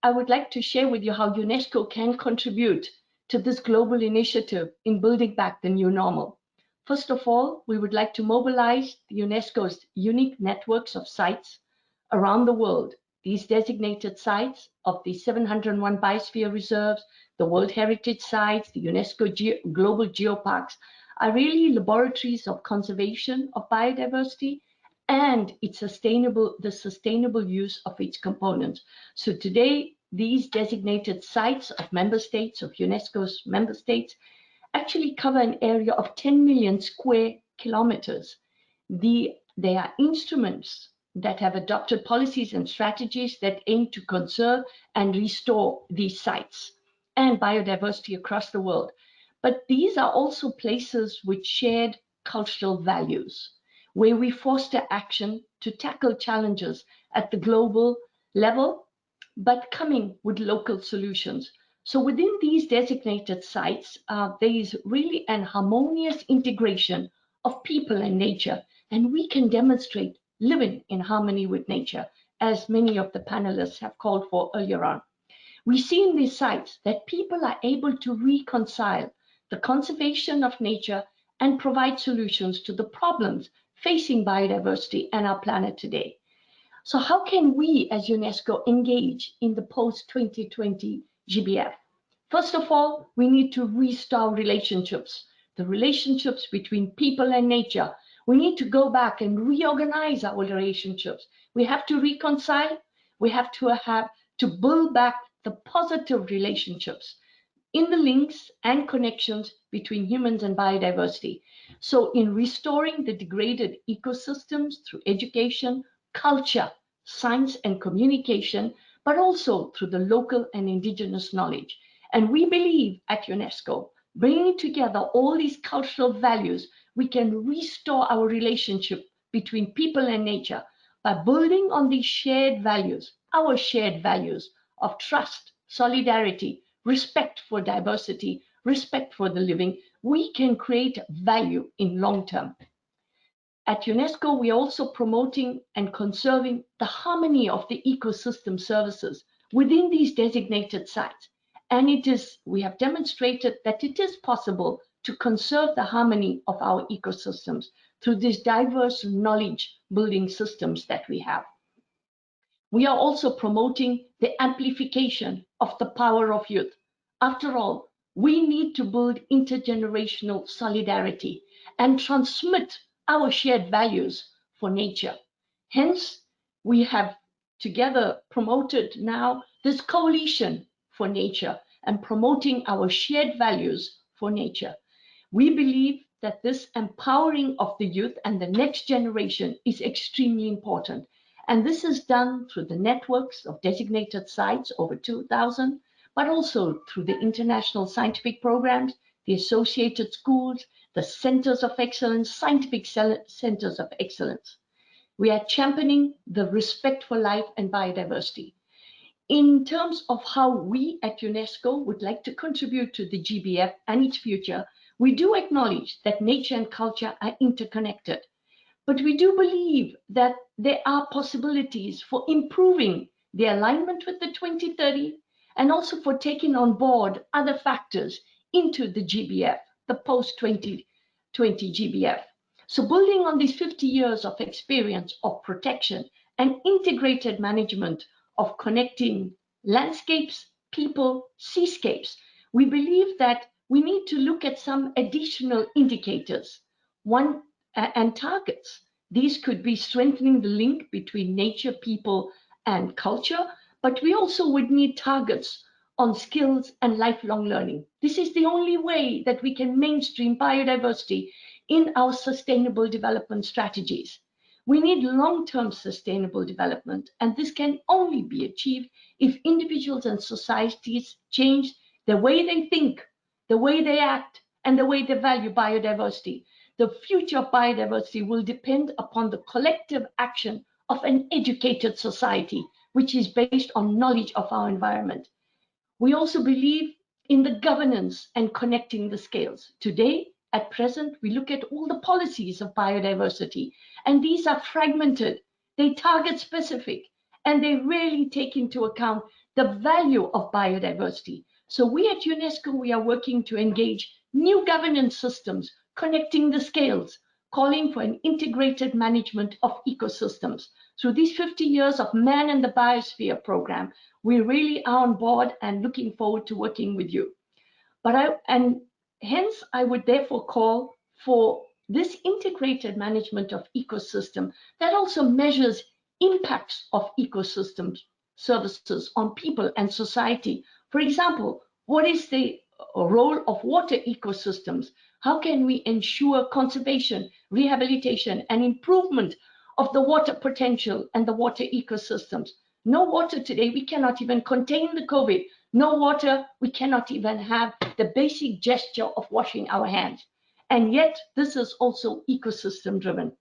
I would like to share with you how UNESCO can contribute to this global initiative in building back the new normal. First of all, we would like to mobilize UNESCO's unique networks of sites around the world. These designated sites of the 701 biosphere reserves, the World Heritage Sites, the UNESCO Global Geoparks, are really laboratories of conservation of biodiversity and the sustainable use of its components. So today, these designated sites of member states, of UNESCO's member states, actually cover an area of 10 million square kilometers. They are instruments that have adopted policies and strategies that aim to conserve and restore these sites and biodiversity across the world. But these are also places with shared cultural values, where we foster action to tackle challenges at the global level, but coming with local solutions. So within these designated sites, there is really an harmonious integration of people and nature, and we can demonstrate living in harmony with nature, as many of the panelists have called for earlier on. We see in these sites that people are able to reconcile the conservation of nature and provide solutions to the problems facing biodiversity and our planet today. So how can we as UNESCO engage in the post-2020 GBF? First of all, we need to restore relationships, the relationships between people and nature. We need to go back and reorganize our relationships. We have to reconcile. We have to build back the positive relationships in the links and connections between humans and biodiversity. So in restoring the degraded ecosystems through education, culture, science and communication, but also through the local and indigenous knowledge. And we believe at UNESCO, bringing together all these cultural values, we can restore our relationship between people and nature by building on these shared values, our shared values of trust, solidarity, respect for diversity, respect for the living. We can create value in long term. At UNESCO, we are also promoting and conserving the harmony of the ecosystem services within these designated sites. And we have demonstrated that it is possible to conserve the harmony of our ecosystems through these diverse knowledge building systems that we have. We are also promoting the amplification of the power of youth. After all, we need to build intergenerational solidarity and transmit our shared values for nature. Hence, we have together promoted now this coalition for nature and promoting our shared values for nature. We believe that this empowering of the youth and the next generation is extremely important. And this is done through the networks of designated sites, over 2,000, but also through the international scientific programs, the associated schools, the centers of excellence, scientific centers of excellence. We are championing the respect for life and biodiversity. In terms of how we at UNESCO would like to contribute to the GBF and its future, we do acknowledge that nature and culture are interconnected. But we do believe that there are possibilities for improving the alignment with the 2030 and also for taking on board other factors into the GBF, the post-2020 GBF. So building on these 50 years of experience of protection and integrated management of connecting landscapes, people, seascapes, we believe that we need to look at some additional indicators. One, and targets. These could be strengthening the link between nature, people, and culture, but we also would need targets on skills and lifelong learning. This is the only way that we can mainstream biodiversity in our sustainable development strategies. We need long-term sustainable development, and this can only be achieved if individuals and societies change the way they think, the way they act, and the way they value biodiversity. The future of biodiversity will depend upon the collective action of an educated society, which is based on knowledge of our environment. We also believe in the governance and connecting the scales. Today, at present, we look at all the policies of biodiversity, and these are fragmented. They target specific, and they rarely take into account the value of biodiversity. So we at UNESCO, we are working to engage new governance systems, connecting the scales, calling for an integrated management of ecosystems. Through these 50 years of Man and the Biosphere program, we really are on board and looking forward to working with you. Hence, I would therefore call for this integrated management of ecosystem that also measures impacts of ecosystems services on people and society. For example, what is the role of water ecosystems? How can we ensure conservation, rehabilitation, and improvement of the water potential and the water ecosystems? No water today, we cannot even contain the COVID. No water, we cannot even have the basic gesture of washing our hands. And yet, this is also ecosystem driven.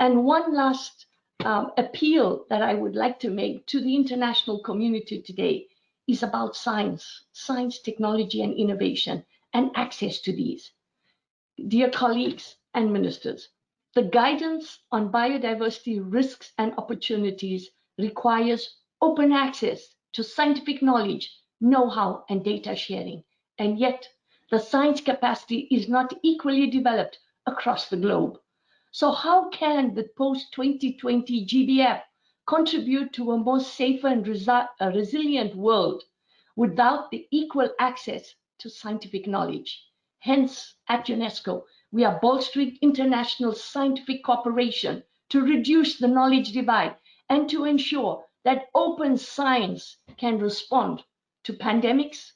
And one last appeal that I would like to make to the international community today is about science, technology, and innovation, and access to these. Dear colleagues and ministers, the guidance on biodiversity risks and opportunities requires open access to scientific knowledge, know-how, and data sharing. And yet, the science capacity is not equally developed across the globe. So how can the post-2020 GBF contribute to a more safer and resilient world without the equal access to scientific knowledge? Hence, at UNESCO, we are bolstering international scientific cooperation to reduce the knowledge divide and to ensure that open science can respond to pandemics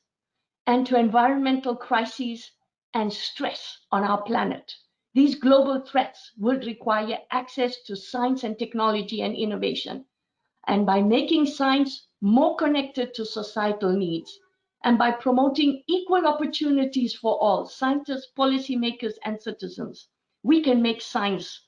and to environmental crises and stress on our planet. These global threats will require access to science and technology and innovation. And by making science more connected to societal needs, and by promoting equal opportunities for all, scientists, policymakers, and citizens, we can make science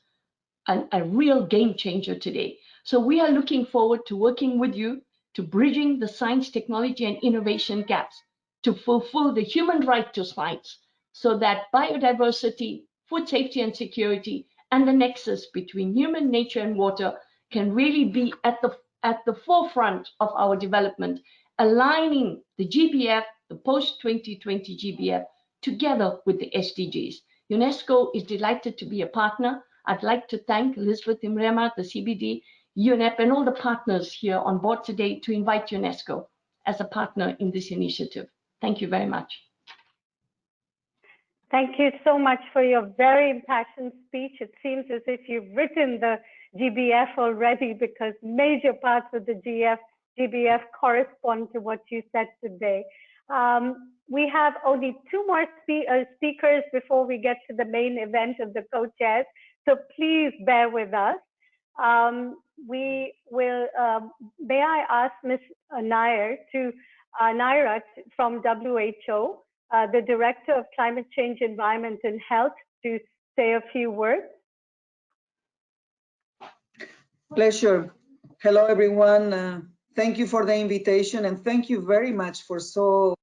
a real game changer today. So we are looking forward to working with you to bridging the science, technology, and innovation gaps to fulfill the human right to science so that biodiversity, food safety and security, and the nexus between human, nature, and water can really be at the forefront of our development, aligning the GBF, the post-2020 GBF, together with the SDGs. UNESCO is delighted to be a partner. I'd like to thank Elizabeth Imrema, the CBD, UNEP, and all the partners here on board today to invite UNESCO as a partner in this initiative. Thank you very much. Thank you so much for your very impassioned speech. It seems as if you've written the GBF already, because major parts of the GBF correspond to what you said today. We have only 2 more speakers before we get to the main event of the co-chairs, so please bear with us. We will, may I ask Ms. Naira from WHO, the Director of Climate Change, Environment and Health, to say a few words. Pleasure. Hello, everyone. Thank you for the invitation, and thank you very much for so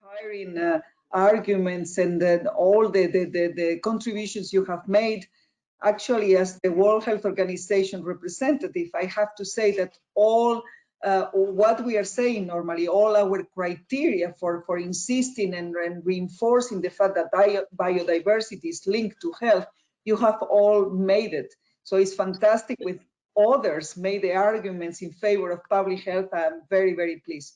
inspiring arguments and all the contributions you have made. Actually, as the World Health Organization representative, I have to say that all what we are saying normally, all our criteria for insisting and reinforcing the fact that biodiversity is linked to health, you have all made it. So it's fantastic with others made the arguments in favor of public health. I'm very, very pleased.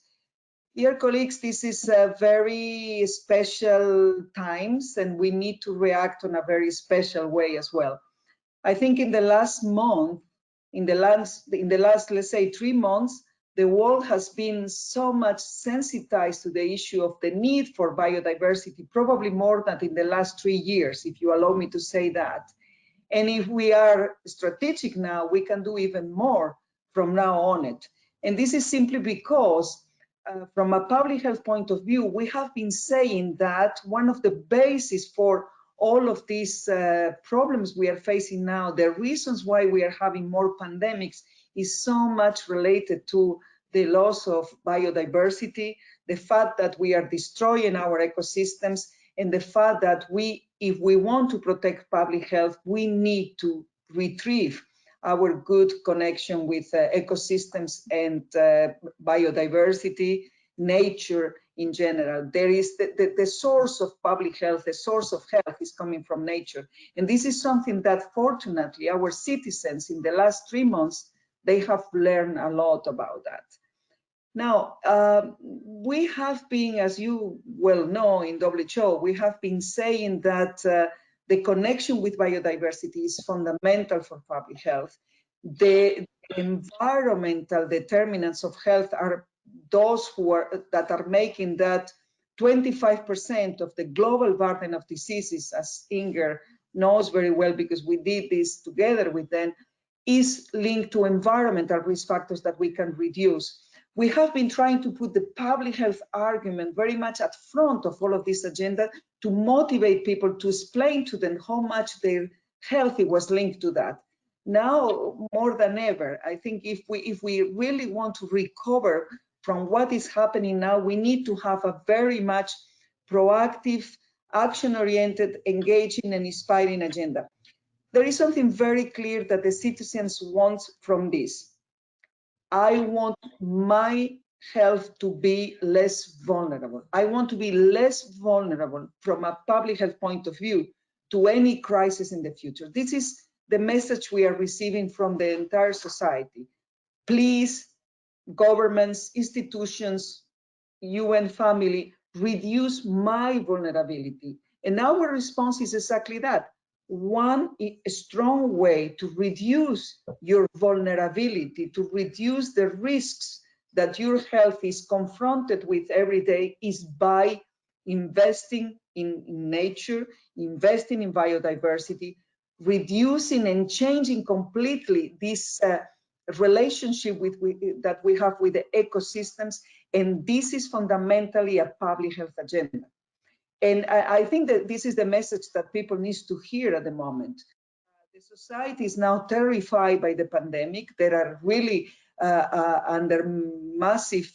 Dear colleagues, this is a very special times, and we need to react in a very special way as well. I think in the last month, in the last, let's say 3 months, the world has been so much sensitized to the issue of the need for biodiversity, probably more than in the last 3 years, if you allow me to say that. And if we are strategic now, we can do even more from now on it. And this is simply because from a public health point of view, we have been saying that one of the bases for all of these problems we are facing now, the reasons why we are having more pandemics, is so much related to the loss of biodiversity, the fact that we are destroying our ecosystems, and the fact that if we want to protect public health, we need to retrieve our good connection with ecosystems and biodiversity, nature in general. There is the source of public health, the source of health is coming from nature. And this is something that fortunately our citizens in the last 3 months, they have learned a lot about that. Now, we have been, as you well know in WHO, we have been saying that the connection with biodiversity is fundamental for public health. The environmental determinants of health are those that are making that 25% of the global burden of diseases, as Inger knows very well because we did this together with them, is linked to environmental risk factors that we can reduce. We have been trying to put the public health argument very much at front of all of this agenda to motivate people, to explain to them how much their health was linked to that. Now, more than ever, I think if we really want to recover from what is happening now, we need to have a very much proactive, action-oriented, engaging, and inspiring agenda. There is something very clear that the citizens want from this. I want my health to be less vulnerable. I want to be less vulnerable from a public health point of view to any crisis in the future. This is the message we are receiving from the entire society. Please, governments, institutions, UN family, reduce my vulnerability. And our response is exactly that. One strong way to reduce your vulnerability, to reduce the risks that your health is confronted with every day, is by investing in nature, investing in biodiversity, reducing and changing completely this relationship that we have with the ecosystems. And this is fundamentally a public health agenda. And I think that this is the message that people need to hear at the moment. The society is now terrified by the pandemic. They are really under massive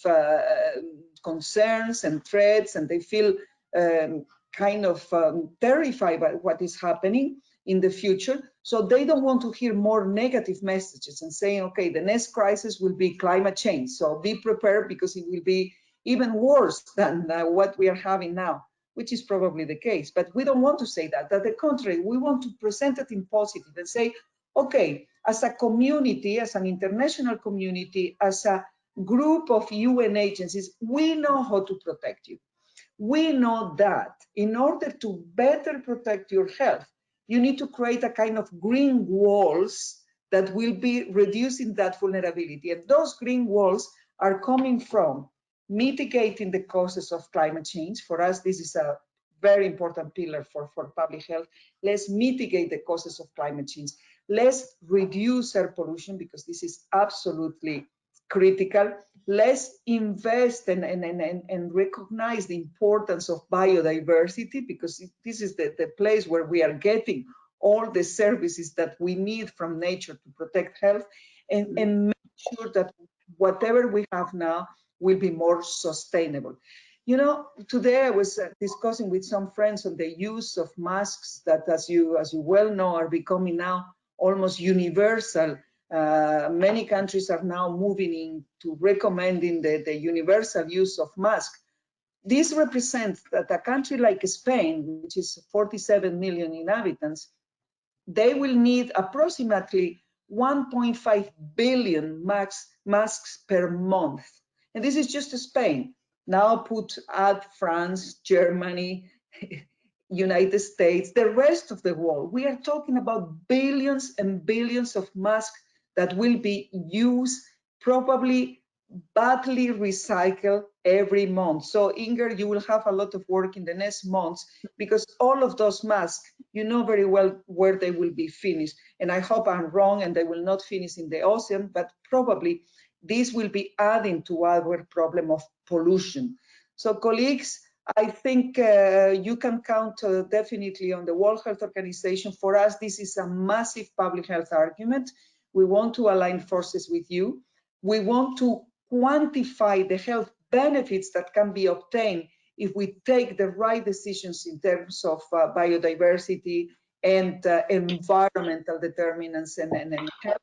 concerns and threats, and they feel kind of terrified by what is happening. in the future. So they don't want to hear more negative messages and saying, okay, the next crisis will be climate change. So be prepared because it will be even worse than what we are having now, which is probably the case. But we don't want to say that. On the contrary, we want to present it in positive and say, okay, as a community, as an international community, as a group of UN agencies, we know how to protect you. We know that in order to better protect your health, you need to create a kind of green walls that will be reducing that vulnerability. And those green walls are coming from mitigating the causes of climate change. For us, this is a very important pillar for public health. Let's mitigate the causes of climate change. Let's reduce air pollution because this is absolutely critical. Let's invest and recognize the importance of biodiversity because this is the place where we are getting all the services that we need from nature to protect health, and make sure that whatever we have now will be more sustainable. You know, today I was discussing with some friends on the use of masks that, as you well know, are becoming now almost universal. Many countries are now moving into recommending the universal use of masks. This represents that a country like Spain, which is 47 million inhabitants, they will need approximately 1.5 billion masks per month. And this is just Spain. Now add France, Germany, United States, the rest of the world. We are talking about billions and billions of masks that will be used, probably badly recycled every month. So Inger, you will have a lot of work in the next months because all of those masks, you know very well where they will be finished. And I hope I'm wrong and they will not finish in the ocean, but probably this will be adding to our problem of pollution. So colleagues, I think you can count definitely on the World Health Organization. For us, this is a massive public health argument. We want to align forces with you. We want to quantify the health benefits that can be obtained if we take the right decisions in terms of biodiversity and environmental determinants and health.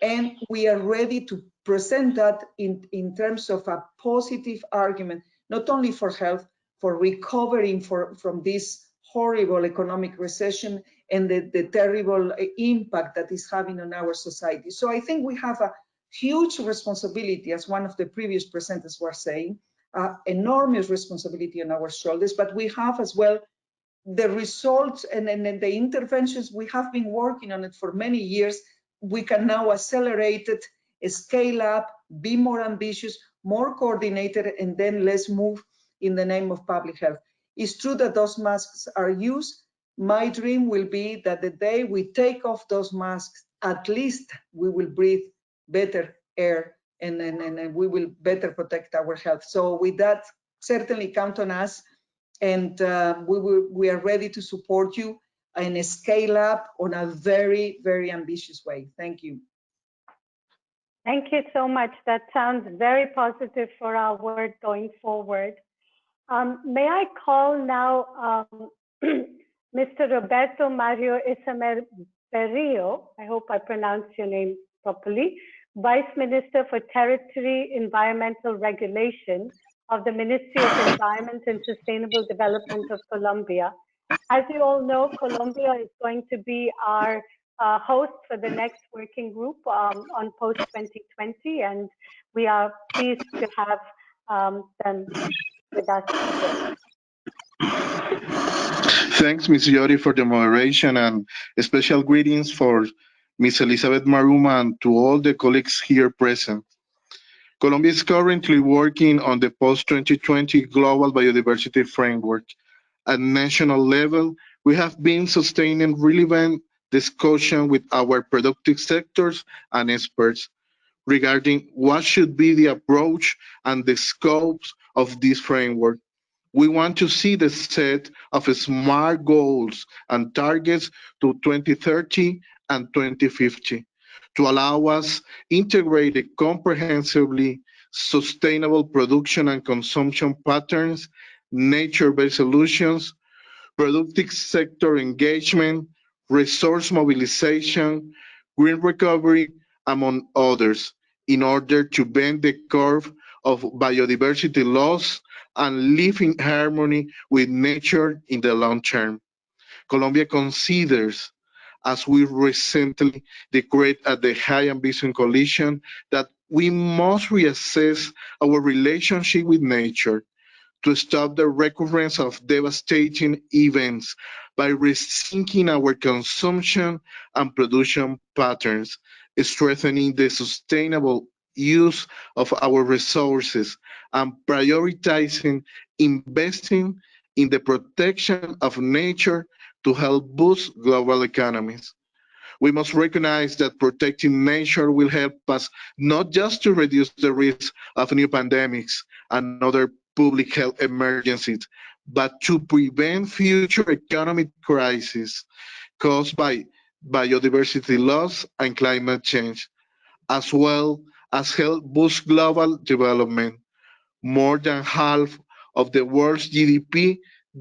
And we are ready to present that in terms of a positive argument, not only for health, for recovering from this horrible economic recession and the terrible impact that is having on our society. So I think we have a huge responsibility, as one of the previous presenters were saying, enormous responsibility on our shoulders, but we have as well the results and the interventions. We have been working on it for many years. We can now accelerate it, scale up, be more ambitious, more coordinated, and then let's move in the name of public health. It's true that those masks are used. My dream will be that the day we take off those masks, at least we will breathe better air and we will better protect our health. So with that, certainly count on us, and we are ready to support you and scale up on a very, very ambitious way. Thank you. Thank you so much. That sounds very positive for our work going forward. May I call now Mr. Roberto Mario Isamer Berrio, I hope I pronounced your name properly, Vice Minister for Territory Environmental Regulation of the Ministry of Environment and Sustainable Development of Colombia. As you all know, Colombia is going to be our host for the next working group on post-2020, and we are pleased to have them with us today. Thanks, Ms. Yori, for the moderation, and special greetings for Ms. Elizabeth Maruma and to all the colleagues here present. Colombia is currently working on the post-2020 Global Biodiversity Framework. At national level, we have been sustaining relevant discussion with our productive sectors and experts regarding what should be the approach and the scopes of this framework. We want to see the set of SMART goals and targets to 2030 and 2050 to allow us integrated, comprehensively sustainable production and consumption patterns, nature-based solutions, productive sector engagement, resource mobilization, green recovery, among others, in order to bend the curve of biodiversity loss and live in harmony with nature in the long term. Colombia considers, as we recently declared at the High Ambition Coalition, that we must reassess our relationship with nature to stop the recurrence of devastating events by rethinking our consumption and production patterns, strengthening the sustainable use of our resources, and prioritizing investing in the protection of nature to help boost global economies. We must recognize that protecting nature will help us not just to reduce the risk of new pandemics and other public health emergencies, but to prevent future economic crises caused by biodiversity loss and climate change, as well as help boost global development. More than half of the world's GDP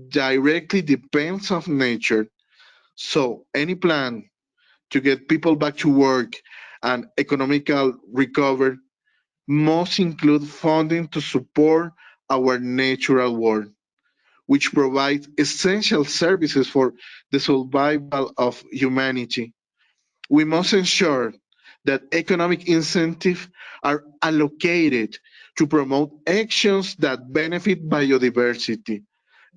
directly depends on nature. So any plan to get people back to work and economical recovery must include funding to support our natural world, which provides essential services for the survival of humanity. We must ensure that economic incentives are allocated to promote actions that benefit biodiversity,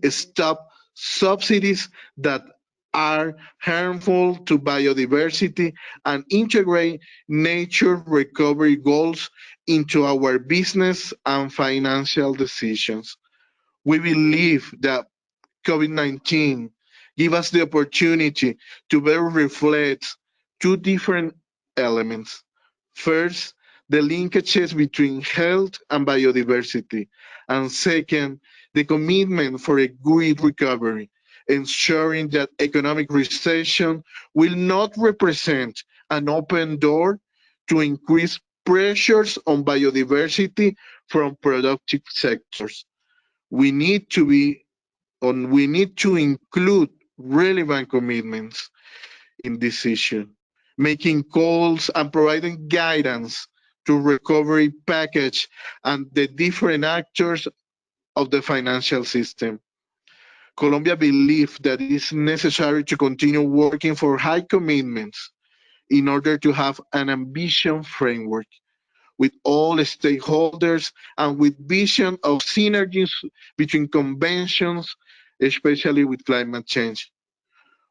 stop subsidies that are harmful to biodiversity, and integrate nature recovery goals into our business and financial decisions. We believe that COVID-19 give us the opportunity to better reflect two different elements. First, the linkages between health and biodiversity, and second, the commitment for a good recovery, ensuring that economic recession will not represent an open door to increase pressures on biodiversity from productive sectors. We need to be we need to include relevant commitments in this issue, making calls and providing guidance to recovery package and the different actors of the financial system. Colombia believes that it is necessary to continue working for high commitments in order to have an ambition framework with all stakeholders and with vision of synergies between conventions, especially with climate change.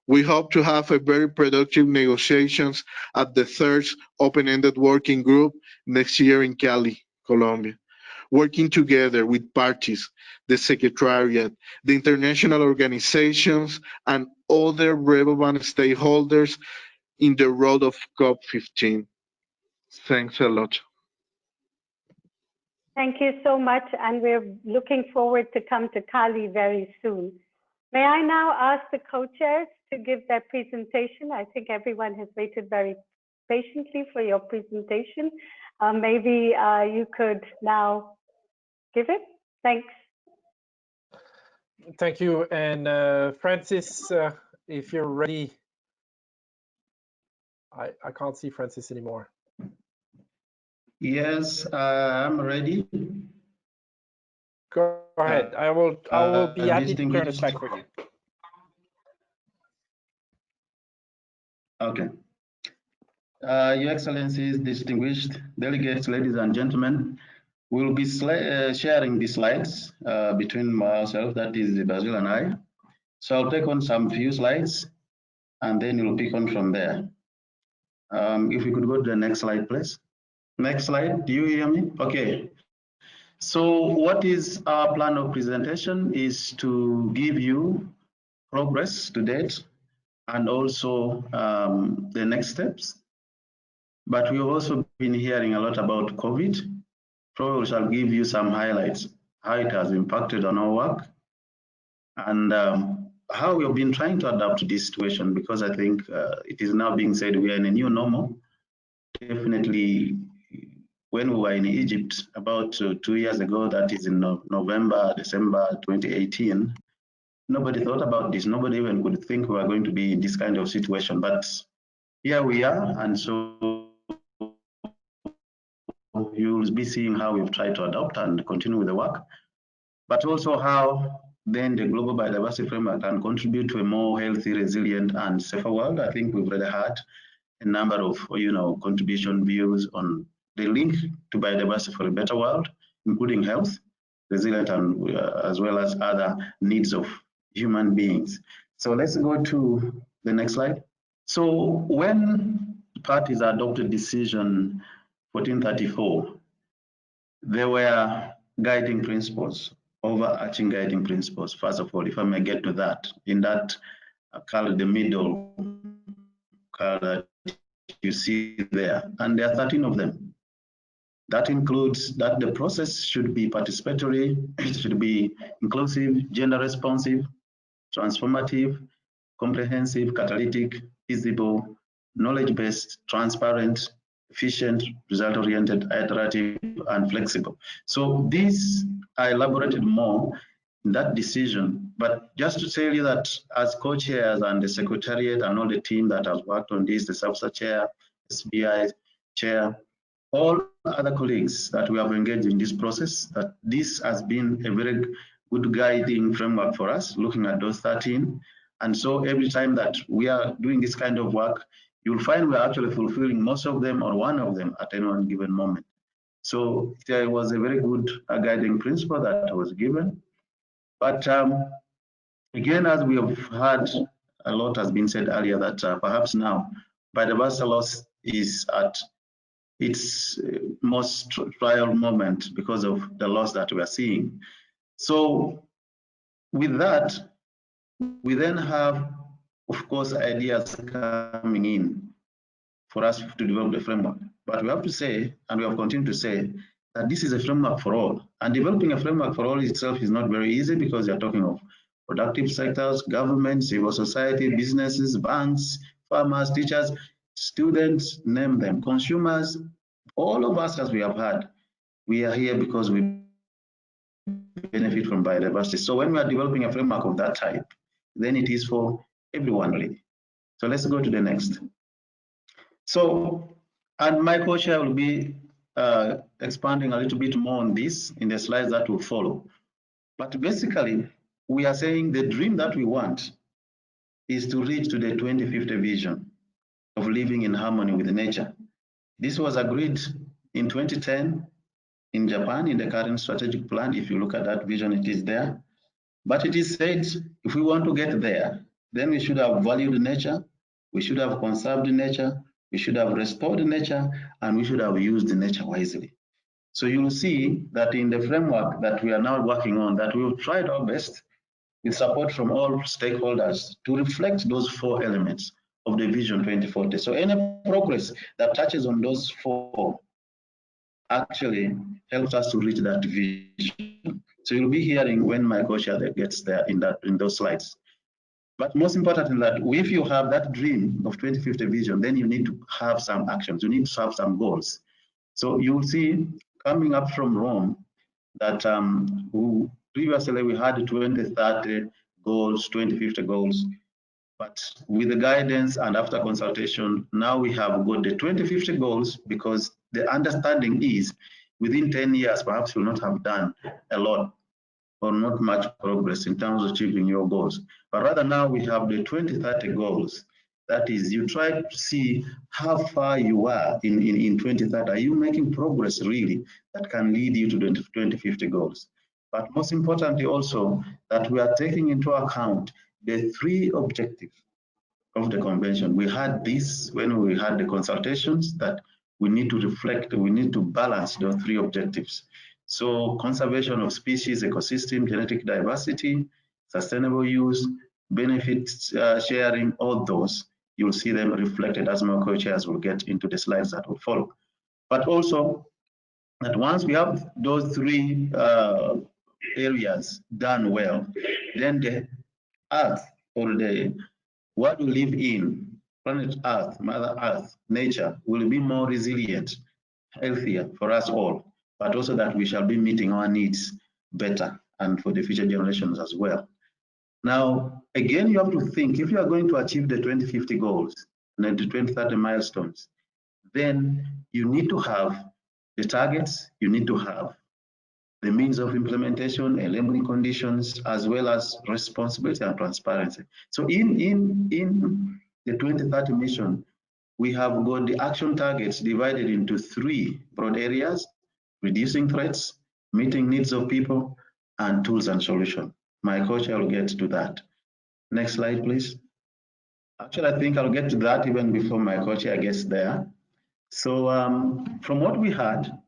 We hope to have a very productive negotiations at the third open-ended working group next year in Cali, Colombia, working together with parties, the Secretariat, the international organizations, and other relevant stakeholders in the road of COP15. Thanks a lot. Thank you so much, and we're looking forward to come to Cali very soon. May I now ask the co-chairs to give their presentation? I think everyone has waited very patiently for your presentation. Maybe you could now give it. Thanks. Thank you. And Francis, if you're ready. I can't see Francis anymore. Yes, I'm ready. Go ahead. I will be happy to turn it back for you. Okay. Your Excellencies, distinguished delegates, ladies and gentlemen, we'll be sharing the slides between myself, that is Basil and I. So I'll take on some few slides and then we'll pick on from there. If we could go to the next slide, please. Next slide, do you hear me? Okay. So what is our plan of presentation is to give you progress to date and also the next steps. But we've also been hearing a lot about COVID. Probably we shall give you some highlights, how it has impacted on our work and how we've been trying to adapt to this situation, because I think it is now being said we are in a new normal. Definitely, when we were in Egypt about 2 years ago, that is in November, December 2018, Nobody thought about this. Nobody even could think we were going to be in this kind of situation. But here we are, and so you'll be seeing how we've tried to adopt and continue with the work, but also how then the global biodiversity framework can contribute to a more healthy, resilient, and safer world. I think we've already had a number of contribution views on the link to biodiversity for a better world, including health, resilience, and as well as other needs of human beings. So let's go to the next slide. So when parties adopted decision 1434, there were guiding principles, overarching guiding principles. First of all, if I may get to that, in that color, the middle color you see there, and there are 13 of them. That includes that the process should be participatory, it should be inclusive, gender responsive, transformative, comprehensive, catalytic, feasible, knowledge-based, transparent, efficient, result-oriented, iterative, and flexible. So these are elaborated more in that decision. But just to tell you that as co-chairs and the secretariat and all the team that has worked on this, the SAFSA chair, SBI chair, all other colleagues that we have engaged in this process, that this has been a very good guiding framework for us, looking at those 13. And so every time that we are doing this kind of work, you'll find we're actually fulfilling most of them or one of them at any one given moment. So there was a very good guiding principle that was given. But again, as we have heard, a lot has been said earlier that perhaps now biodiversity loss is at its most trial moment because of the loss that we are seeing. So with that, we then have, of course, ideas coming in for us to develop the framework. But we have to say, and we have continued to say, that this is a framework for all. And developing a framework for all itself is not very easy because you're talking of productive sectors, government, civil society, businesses, banks, farmers, teachers, students, name them, consumers, all of us, as we have had, we are here because we benefit from biodiversity. So when we are developing a framework of that type, then it is for everyone really. So let's go to the next. So, and my co-chair will be expanding a little bit more on this in the slides that will follow. But basically, we are saying the dream that we want is to reach to the 2050 vision of living in harmony with nature. This was agreed in 2010 in Japan in the current strategic plan. If you look at that vision, it is there. But it is said if we want to get there, then we should have valued nature, we should have conserved nature, we should have restored nature, and we should have used nature wisely. So you'll see that in the framework that we are now working on, that we've tried our best with support from all stakeholders to reflect those 4 elements of the Vision 2040. So any progress that touches on those 4 actually helps us to reach that vision. So you'll be hearing when my co-chair gets there in those slides. But most important that if you have that dream of 2050 vision, then you need to have some actions. You need to have some goals. So you'll see coming up from Rome that previously we had 2030 goals, 2050 goals. But with the guidance and after consultation, now we have got the 2050 goals because the understanding is within 10 years, perhaps you'll not have done a lot or not much progress in terms of achieving your goals. But rather now we have the 2030 goals. That is, you try to see how far you are in 2030. Are you making progress really that can lead you to the 2050 goals? But most importantly also that we are taking into account the 3 objectives of the convention. We had this when we had the consultations that we need to reflect, we need to balance those 3 objectives. So conservation of species, ecosystem, genetic diversity, sustainable use, benefits sharing, all those, you'll see them reflected as my co-chairs will get into the slides that will follow. But also that once we have those 3 areas done well, then the earth or the what we live in, planet Earth, Mother Earth, nature, will be more resilient, healthier for us all, but also that we shall be meeting our needs better and for the future generations as well. Now, again, you have to think, if you are going to achieve the 2050 goals and the 2030 milestones, then you need to have the targets, you need to have the means of implementation, enabling conditions, as well as responsibility and transparency. So in the 2030 mission, we have got the action targets divided into 3 broad areas: reducing threats, meeting needs of people, and tools and solutions. My coach will get to that. Next slide, please. Actually, I think I'll get to that even before my co-chair gets there. So from what we had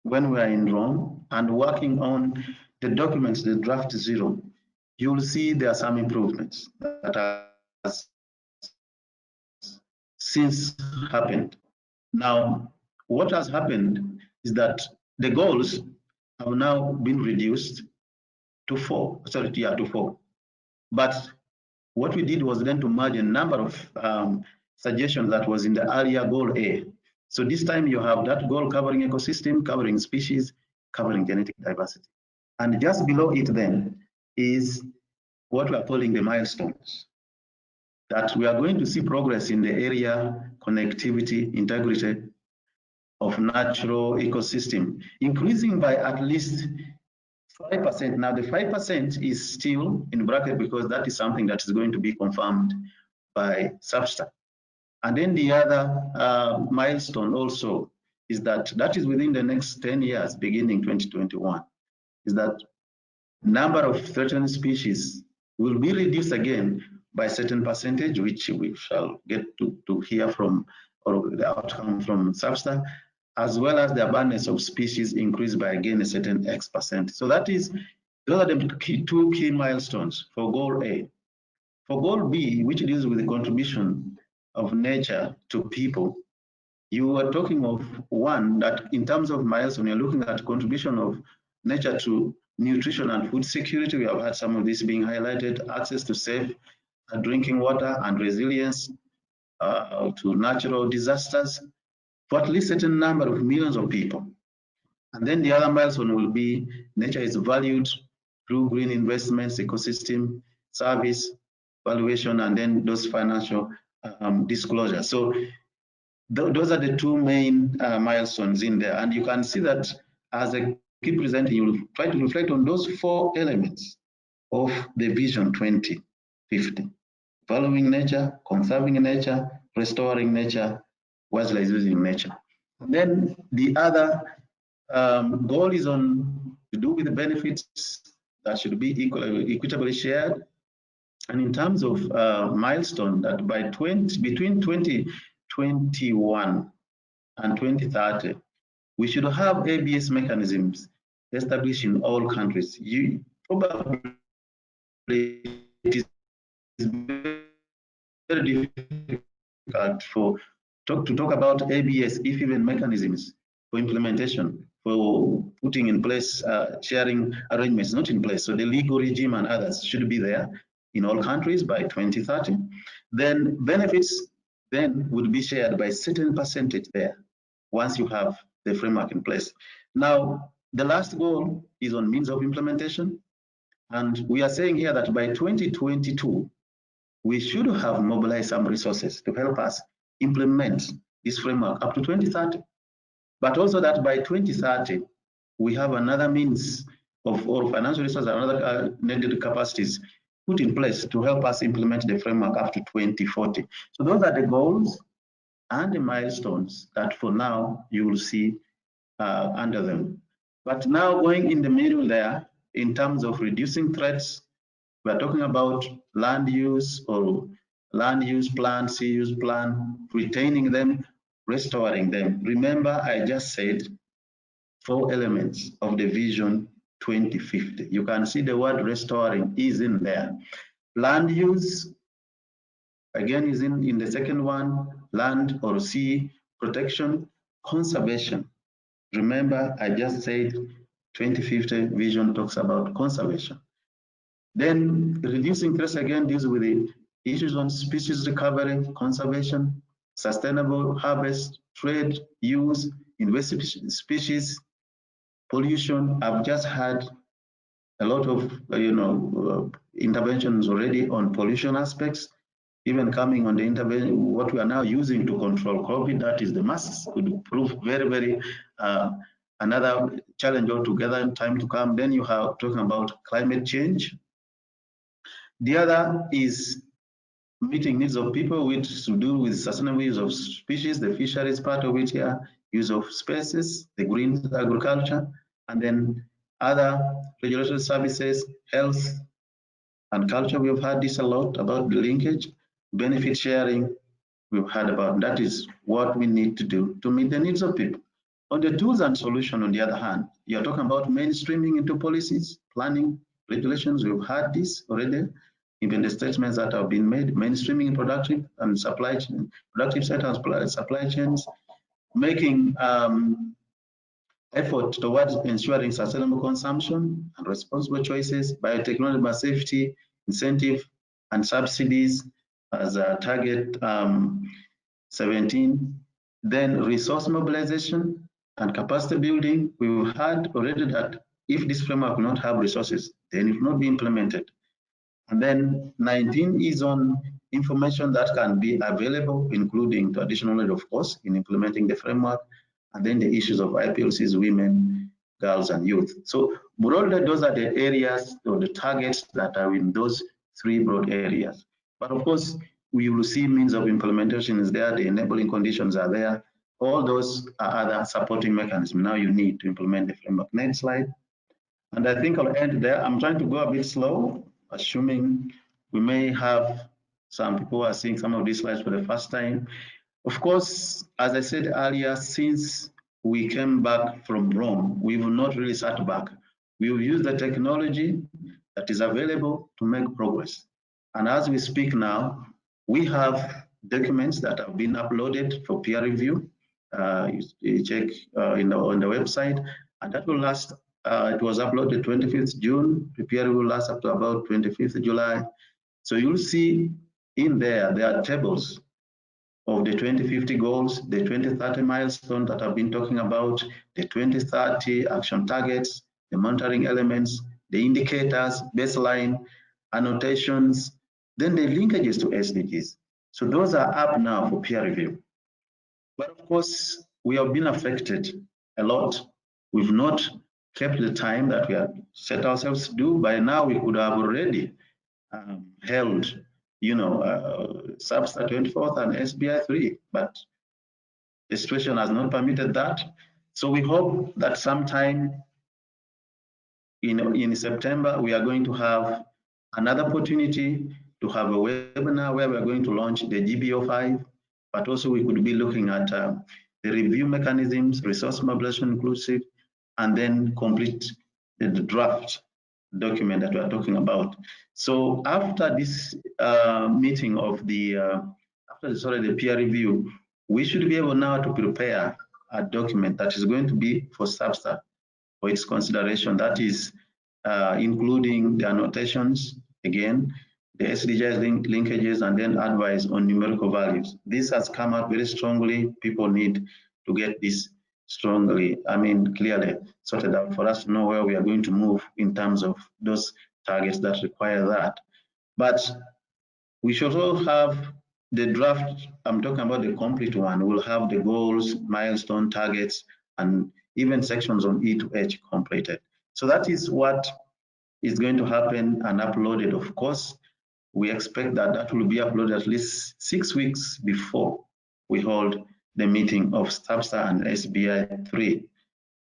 when we were in Rome and working on the documents, the draft 0, you'll see there are some improvements that have since happened. Now, what has happened is that the goals have now been reduced to 4, to 4. But what we did was then to merge a number of suggestions that was in the earlier goal A. So this time you have that goal covering ecosystem, covering species, covering genetic diversity. And just below it then is what we are calling the milestones. That we are going to see progress in the area, connectivity, integrity of natural ecosystem, increasing by at least 5%. Now the 5% is still in bracket because that is something that is going to be confirmed by SAPSTA. And then the other milestone also is that is within the next 10 years, beginning 2021, is that number of threatened species will be reduced again by a certain percentage, which we shall get to hear from, or the outcome from SAPSTA, as well as the abundance of species increased by again a certain X%. So that is, those are the two key milestones for goal A. For goal B, which deals with the contribution of nature to people, you are talking of one that in terms of milestone, you're looking at contribution of nature to nutrition and food security. We have had some of this being highlighted: access to safe drinking water and resilience to natural disasters for at least a certain number of millions of people. And then the other milestone will be nature is valued through green investments, ecosystem, service, valuation, and then those financial disclosure. So those are the two main milestones in there. And you can see that as I keep presenting, you will try to reflect on those 4 elements of the Vision 2050. Valuing nature, conserving nature, restoring nature, wisely using nature. And then the other goal is on to do with the benefits that should be equitably shared. And in terms of milestone, that by between 2021 and 2030, we should have ABS mechanisms established in all countries. Probably it is very difficult to talk about ABS, if even mechanisms for implementation, for putting in place sharing arrangements not in place. So the legal regime and others should be there in all countries by 2030. Then benefits then would be shared by a certain percentage there once you have the framework in place. Now, the last goal is on means of implementation. And we are saying here that by 2022, we should have mobilized some resources to help us implement this framework up to 2030. But also that by 2030, we have another means of, or financial resources, another needed capacities put in place to help us implement the framework up to 2040. So those are the goals and the milestones that for now you will see under them. But now going in the middle there, in terms of reducing threats, we're talking about land use or land use plan, sea use plan, retaining them, restoring them. Remember, I just said 4 elements of the Vision 2050. You can see the word restoring is in there. Land use, again, is in the second one, land or sea protection, conservation. Remember, I just said 2050 vision talks about conservation. Then reducing threats again deals with the issues on species recovery, conservation, sustainable harvest, trade, use, invasive species, pollution. I've just had a lot of interventions already on pollution aspects, even coming on the intervention, what we are now using to control COVID, that is the masks, could prove very, very another challenge altogether in time to come. Then you have talking about climate change. The other is meeting needs of people, which to do with sustainable use of species, the fisheries part of it here, use of spaces, the green agriculture, and then other regulatory services, health and culture. We've heard this a lot about the linkage, benefit sharing. We've heard about that is what we need to do to meet the needs of people. On the tools and solution, on the other hand, you're talking about mainstreaming into policies, planning, regulations. We've heard this already. Even the statements that have been made, mainstreaming in productive and supply chain, productive sector and supply chains, making effort towards ensuring sustainable consumption and responsible choices, biotechnology, safety, incentive, and subsidies as a target 17. Then resource mobilization and capacity building. We've heard already that if this framework will not have resources, then it will not be implemented. And then 19 is on information that can be available, including traditional knowledge, of course, in implementing the framework, and then the issues of IPLCs, women, girls, and youth. So broadly, those are the areas or the targets that are in those three broad areas. But of course, we will see means of implementation is there, the enabling conditions are there. All those are other supporting mechanisms now you need to implement the framework. Next slide. And I think I'll end there. I'm trying to go a bit slow, assuming we may have some people who are seeing some of these slides for the first time. Of course, as I said earlier, since we came back from Rome, we will not really sat back. We will use the technology that is available to make progress. And as we speak now, we have documents that have been uploaded for peer review. You check on the website, and that will last. It was uploaded 25th June. The peer review will last up to about 25th July. So you'll see in there are tables of the 2050 goals, the 2030 milestones that I've been talking about, the 2030 action targets, the monitoring elements, the indicators, baseline, annotations, then the linkages to SDGs. So those are up now for peer review. But of course, we have been affected a lot. We've not kept the time that we have set ourselves to do. By now, we could have already held, SABSTA 24th and SBI 3, but the situation has not permitted that. So we hope that sometime in September, we are going to have another opportunity to have a webinar where we're going to launch the GBO5, but also we could be looking at the review mechanisms, resource mobilization inclusive, and then complete the draft document that we're talking about. So after this meeting of the peer review, we should be able now to prepare a document that is going to be for SABSTA for its consideration. That is including the annotations, again, the SDGs linkages, and then advice on numerical values. This has come out very strongly. People need to get this clearly sorted out for us to know where we are going to move in terms of those targets that require that. But we should also have the draft. I'm talking about the complete one. We'll have the goals, milestone targets, and even sections on E to H completed. So that is what is going to happen and uploaded. Of course, we expect that that will be uploaded at least 6 weeks before we hold the meeting of SABSTA and SBI 3.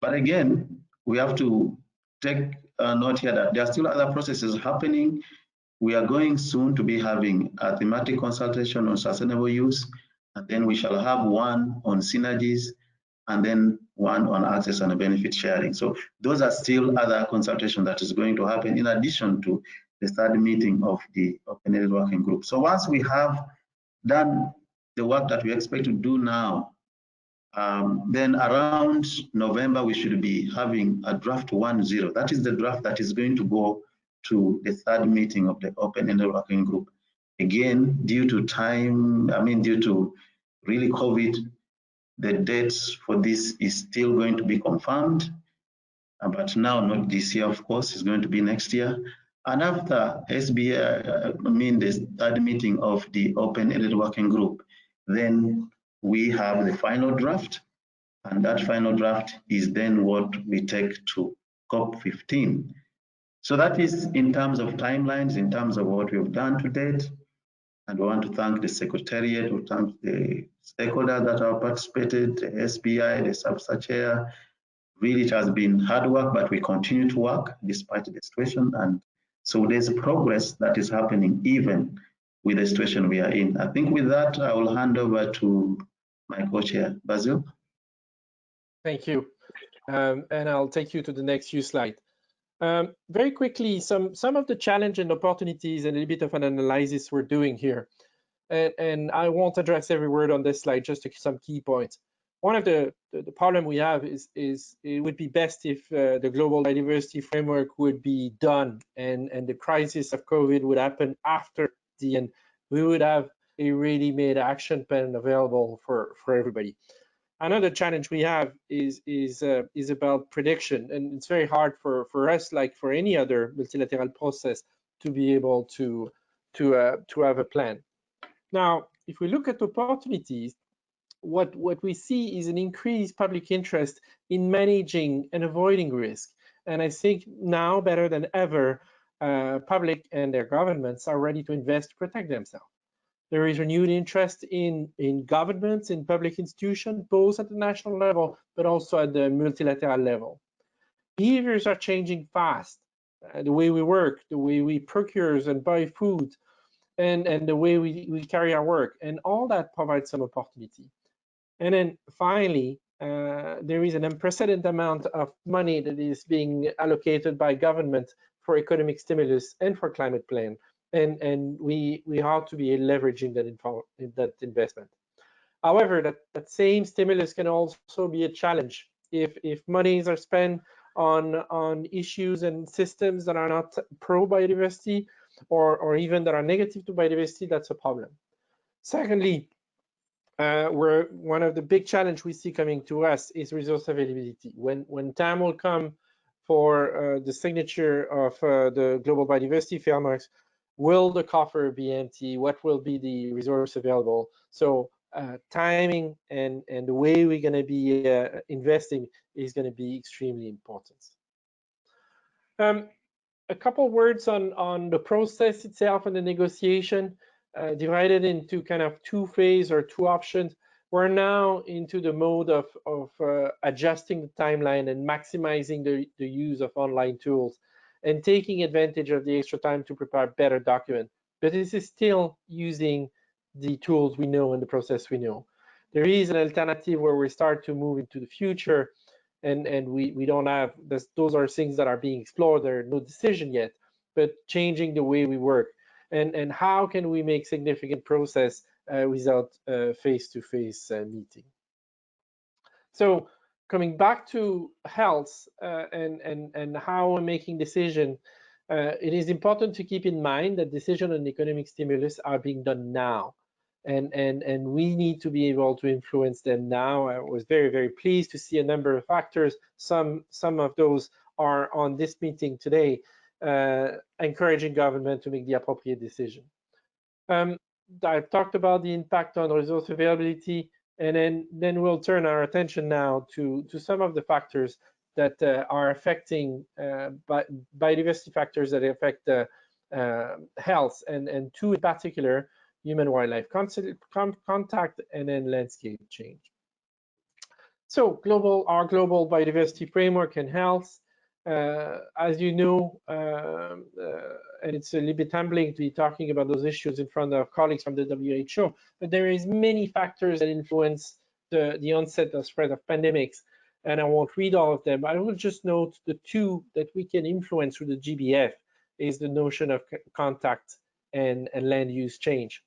But again, we have to take a note here that there are still other processes happening. We are going soon to be having a thematic consultation on sustainable use, and then we shall have one on synergies, and then one on access and benefit sharing. So those are still other consultations that is going to happen in addition to the third meeting of the Open Working Group. So once we have done the work that we expect to do now, then around November, we should be having a draft 1.0. That is the draft that is going to go to the third meeting of the Open Working Group. Again, due to time, due to really COVID, the dates for this is still going to be confirmed. but now not this year, of course, it's going to be next year. And after SBI, the third meeting of the Open Elite Working Group, then we have the final draft, and that final draft is then what we take to COP15. So that is in terms of timelines, in terms of what we've done to date. And we want to thank the Secretariat, we thank the stakeholders that have participated, the SBI, the SAPSA chair. Really, it has been hard work, but we continue to work despite the situation. And so there's progress that is happening even with the situation we are in. I think with that, I will hand over to my co-chair, Basil. Thank you. And I'll take you to the next few slides. Very quickly, some of the challenge and opportunities and a little bit of an analysis we're doing here. And I won't address every word on this slide, just some key points. One of the problem we have is it would be best if the global biodiversity framework would be done and the crisis of COVID would happen after the end. We would have a ready-made action plan available for everybody. Another challenge we have is about prediction, and it's very hard for us, like for any other multilateral process, to be able to have a plan. Now, if we look at opportunities, what we see is an increased public interest in managing and avoiding risk. And I think now better than ever, public and their governments are ready to invest to protect themselves. There is renewed interest in governments, in public institutions, both at the national level, but also at the multilateral level. Behaviors are changing fast. The way we work, the way we procure and buy food, and the way we carry our work, and all that provides some opportunity. And then finally, there is an unprecedented amount of money that is being allocated by government for economic stimulus and for climate plan. And we ought to be leveraging that investment. However, that same stimulus can also be a challenge if monies are spent on issues and systems that are not pro biodiversity or even that are negative to biodiversity. That's a problem. Secondly, one of the big challenge we see coming to us is resource availability. When time will come for the signature of the global biodiversity frameworks, will the coffer be empty? What will be the resource available? So timing and the way we're going to be investing is going to be extremely important. A couple words on the process itself and the negotiation, divided into kind of two phases or two options. We're now into the mode of adjusting the timeline and maximizing the use of online tools and taking advantage of the extra time to prepare better document. But this is still using the tools we know and the process we know. There is an alternative where we start to move into the future, and we don't have this. Those are things that are being explored. There are no decision yet, but changing the way we work and how can we make significant progress without face-to-face meeting. So coming back to health and how we're making decision, it is important to keep in mind that decisions on economic stimulus are being done now, and we need to be able to influence them now. I was very, very pleased to see a number of factors. Some of those are on this meeting today, encouraging government to make the appropriate decision. I've talked about the impact on resource availability, and then we'll turn our attention now to some of the factors that are affecting biodiversity factors that affect health, and two in particular, human-wildlife contact and then landscape change. So our global biodiversity framework and health, as you know, and it's a little bit humbling to be talking about those issues in front of colleagues from the WHO, but there is many factors that influence the onset of spread of pandemics, and I won't read all of them. I will just note the two that we can influence through the GBF is the notion of contact and land use change.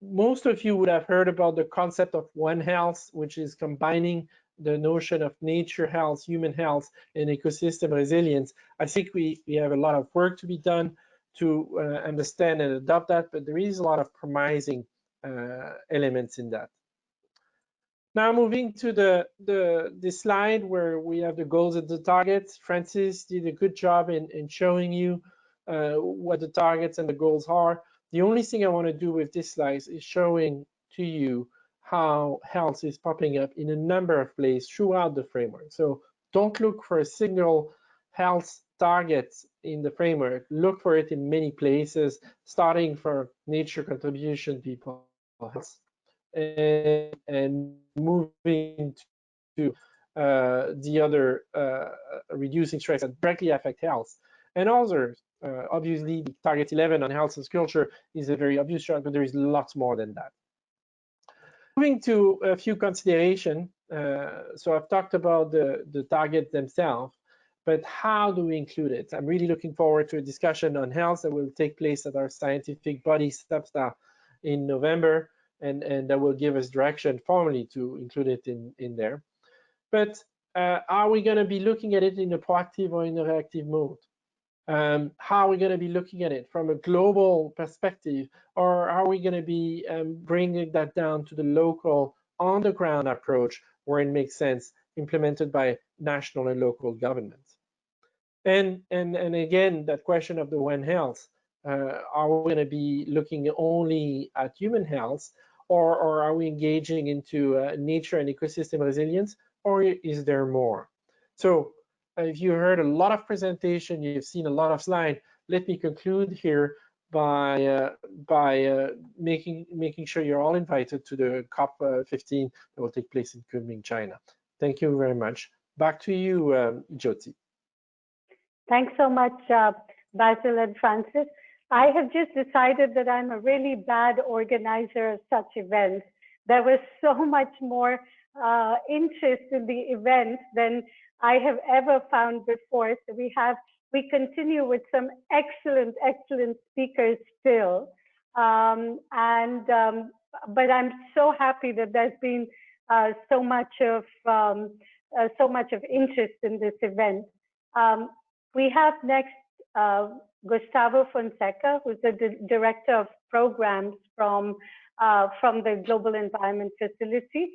Most of you would have heard about the concept of One Health, which is combining the notion of nature health, human health, and ecosystem resilience. I think we have a lot of work to be done to understand and adopt that, but there is a lot of promising elements in that. Now moving to the slide where we have the goals and the targets. Francis did a good job in showing you what the targets and the goals are. The only thing I want to do with this slide is showing to you how health is popping up in a number of places throughout the framework. So don't look for a single health target in the framework. Look for it in many places, starting for nature contribution, people health, and moving to the other reducing stress that directly affect health. And others, obviously, the target 11 on health and culture is a very obvious shot, but there is lots more than that. Moving to a few considerations. So I've talked about the targets themselves, but how do we include it? I'm really looking forward to a discussion on health that will take place at our scientific body STEPSTA in November, and that will give us direction formally to include it in there. But are we going to be looking at it in a proactive or in a reactive mode? How are we going to be looking at it from a global perspective, or are we going to be bringing that down to the local, on-the-ground approach where it makes sense, implemented by national and local governments? And again, that question of the One Health, are we going to be looking only at human health, or are we engaging into nature and ecosystem resilience, or is there more? So if you heard a lot of presentation, you've seen a lot of slides, let me conclude here by making sure you're all invited to the COP15 that will take place in Kunming, China. Thank you very much. Back to you, Jyoti. Thanks so much, Basil and Francis. I have just decided that I'm a really bad organizer of such events. There was so much more interest in the event than I have ever found before. So we continue with some excellent speakers still. But I'm so happy that there's been so much of interest in this event. We have next Gustavo Fonseca, who's the Director of Programs from the Global Environment Facility.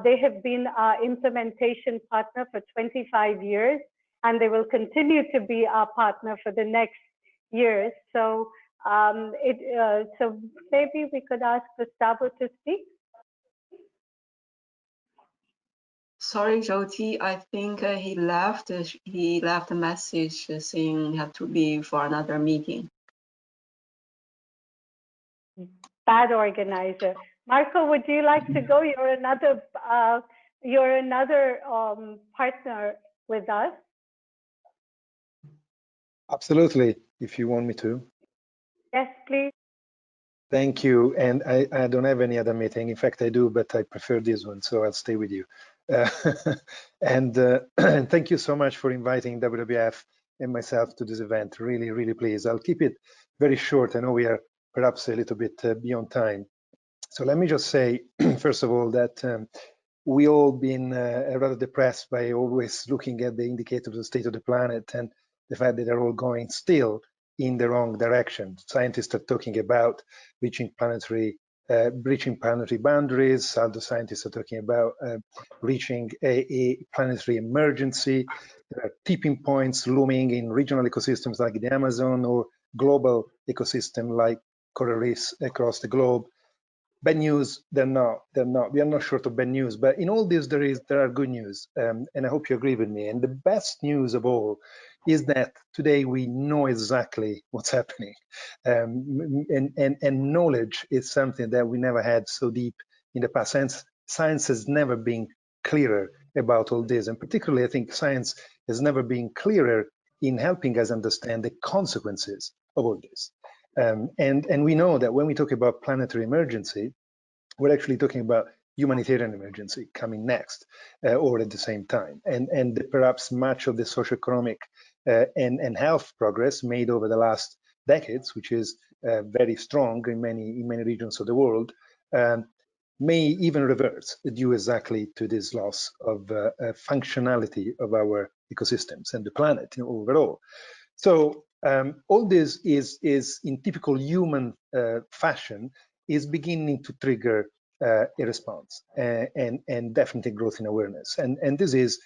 They have been our implementation partner for 25 years, and they will continue to be our partner for the next years. So, so maybe we could ask Gustavo to speak. Sorry, Jyoti, I think he left. He left a message saying he had to leave for another meeting. Bad organizer. Marco, would you like to go? You're another partner with us. Absolutely, if you want me to. Yes, please. Thank you. And I don't have any other meeting. In fact, I do, but I prefer this one, so I'll stay with you. And thank you so much for inviting WWF and myself to this event. Really, really pleased. I'll keep it very short. I know we are perhaps a little bit beyond time. So let me just say, first of all, that we all been rather depressed by always looking at the indicators of the state of the planet and the fact that they're all going still in the wrong direction. Scientists are talking about breaching planetary boundaries. Other scientists are talking about reaching a planetary emergency. There are tipping points looming in regional ecosystems like the Amazon or global ecosystem like coral reefs across the globe. Bad news, they're not. We are not short of bad news, but in all this, there are good news, and I hope you agree with me. And the best news of all is that today we know exactly what's happening, and knowledge is something that we never had so deep in the past. Science has never been clearer about all this, and particularly I think science has never been clearer in helping us understand the consequences of all this. And we know that when we talk about planetary emergency, we're actually talking about humanitarian emergency coming next or at the same time. And perhaps much of the socioeconomic and health progress made over the last decades, which is very strong in many regions of the world, may even reverse due exactly to this loss of functionality of our ecosystems and the planet overall. So all this is in typical human fashion is beginning to trigger a response and definitely growth in awareness. And this is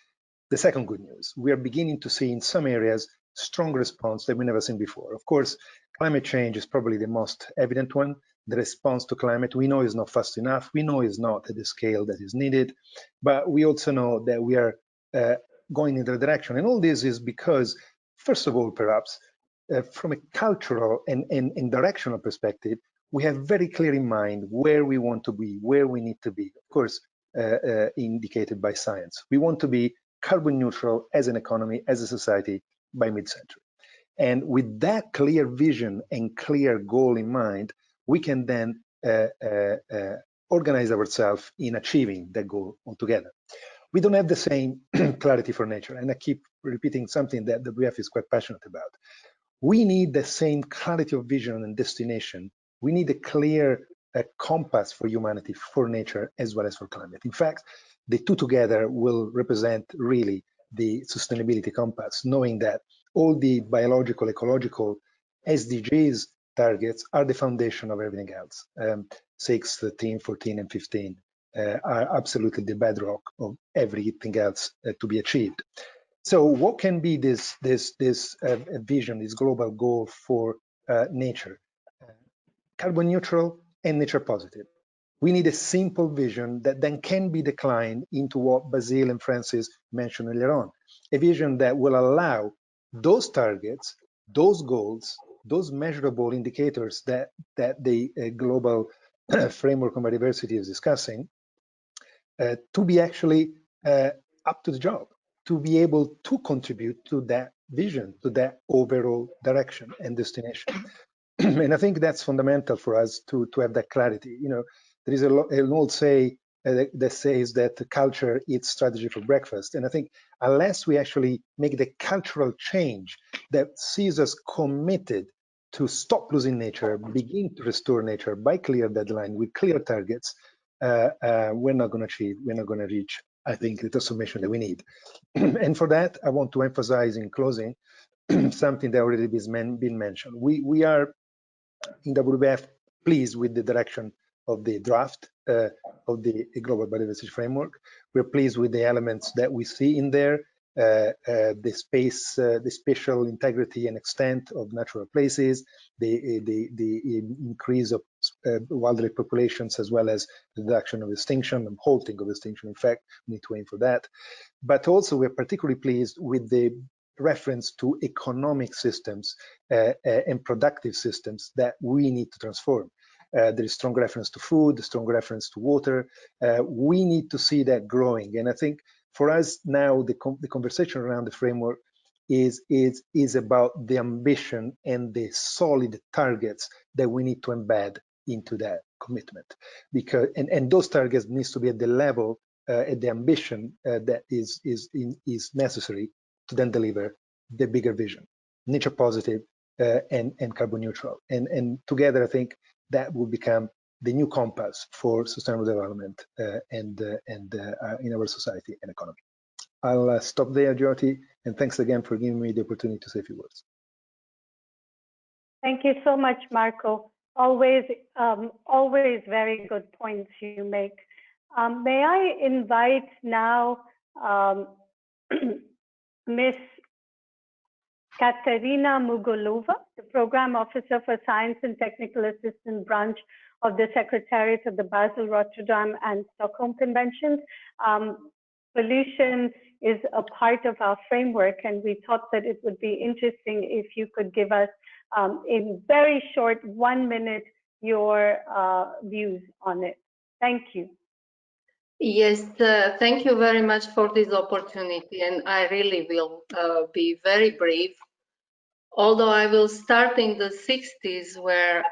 the second good news. We are beginning to see in some areas strong response that we've never seen before. Of course, climate change is probably the most evident one. The response to climate, we know is not fast enough. We know is not at the scale that is needed, but we also know that we are going in the direction. And all this is because, first of all, perhaps, from a cultural and directional perspective, we have very clear in mind where we want to be, where we need to be, of course, indicated by science. We want to be carbon neutral as an economy, as a society by mid-century. And with that clear vision and clear goal in mind, we can then organize ourselves in achieving that goal altogether. We don't have the same clarity for nature. And I keep repeating something that the WF is quite passionate about. We need the same clarity of vision and destination. We need a clear compass for humanity, for nature, as well as for climate. In fact, the two together will represent really the sustainability compass, knowing that all the biological, ecological SDGs targets are the foundation of everything else. 6, 13, 14, and 15 are absolutely the bedrock of everything else to be achieved. So what can be this vision, this global goal for nature? Carbon neutral and nature positive. We need a simple vision that then can be declined into what Basile and Francis mentioned earlier on, a vision that will allow those targets, those goals, those measurable indicators that the global framework on biodiversity is discussing, to be actually up to the job, to be able to contribute to that vision, to that overall direction and destination. And I think that's fundamental for us to have that clarity. You know, there is an old say that says that culture eats strategy for breakfast. And I think unless we actually make the cultural change that sees us committed to stop losing nature, begin to restore nature by clear deadline with clear targets, we're not going to achieve, we're not going to reach, I think, the transformation that we need. And for that, I want to emphasize in closing something that already has been mentioned. We are in WWF pleased with the direction of the draft of the Global Biodiversity Framework. We're pleased with the elements that we see in there, the space, the spatial integrity and extent of natural places, the increase of wildlife populations, as well as the reduction of extinction and halting of extinction. In fact, we need to aim for that. But also, we're particularly pleased with the reference to economic systems and productive systems that we need to transform. There is strong reference to food, strong reference to water. We need to see that growing. And I think for us now, the conversation around the framework is about the ambition and the solid targets that we need to embed into that commitment. Because and those targets needs to be at the level, at the ambition that is necessary to then deliver the bigger vision, nature positive and carbon neutral. And together, I think that will become the new compass for sustainable development and in our society and economy. I'll stop there, Jyoti, and thanks again for giving me the opportunity to say a few words. Thank you so much, Marco. Always very good points you make. May I invite now Ms. Katerina Mugolova, the Program Officer for Science and Technical Assistance Branch of the Secretariat of the Basel, Rotterdam, and Stockholm Conventions. Pollution is a part of our framework, and we thought that it would be interesting if you could give us, in very short 1 minute, your views on it. Thank you. Yes, thank you very much for this opportunity, and I really will be very brief. Although I will start in the 60s, where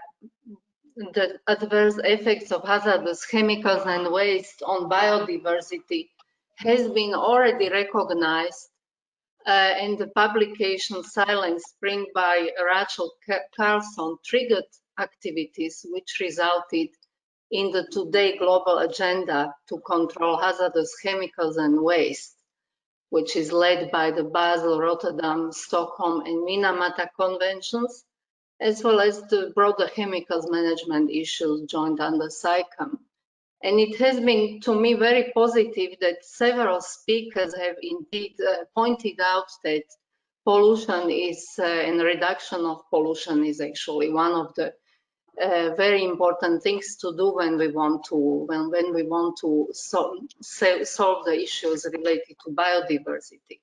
the adverse effects of hazardous chemicals and waste on biodiversity has been already recognized in the publication Silent Spring by Rachel Carlson triggered activities which resulted in the Today Global Agenda to Control Hazardous Chemicals and Waste, which is led by the Basel, Rotterdam, Stockholm, and Minamata conventions, as well as the broader chemicals management issues joined under SAICM. And it has been, to me, very positive that several speakers have indeed pointed out that pollution is, and reduction of pollution is actually one of the very important things to do when we want to solve the issues related to biodiversity.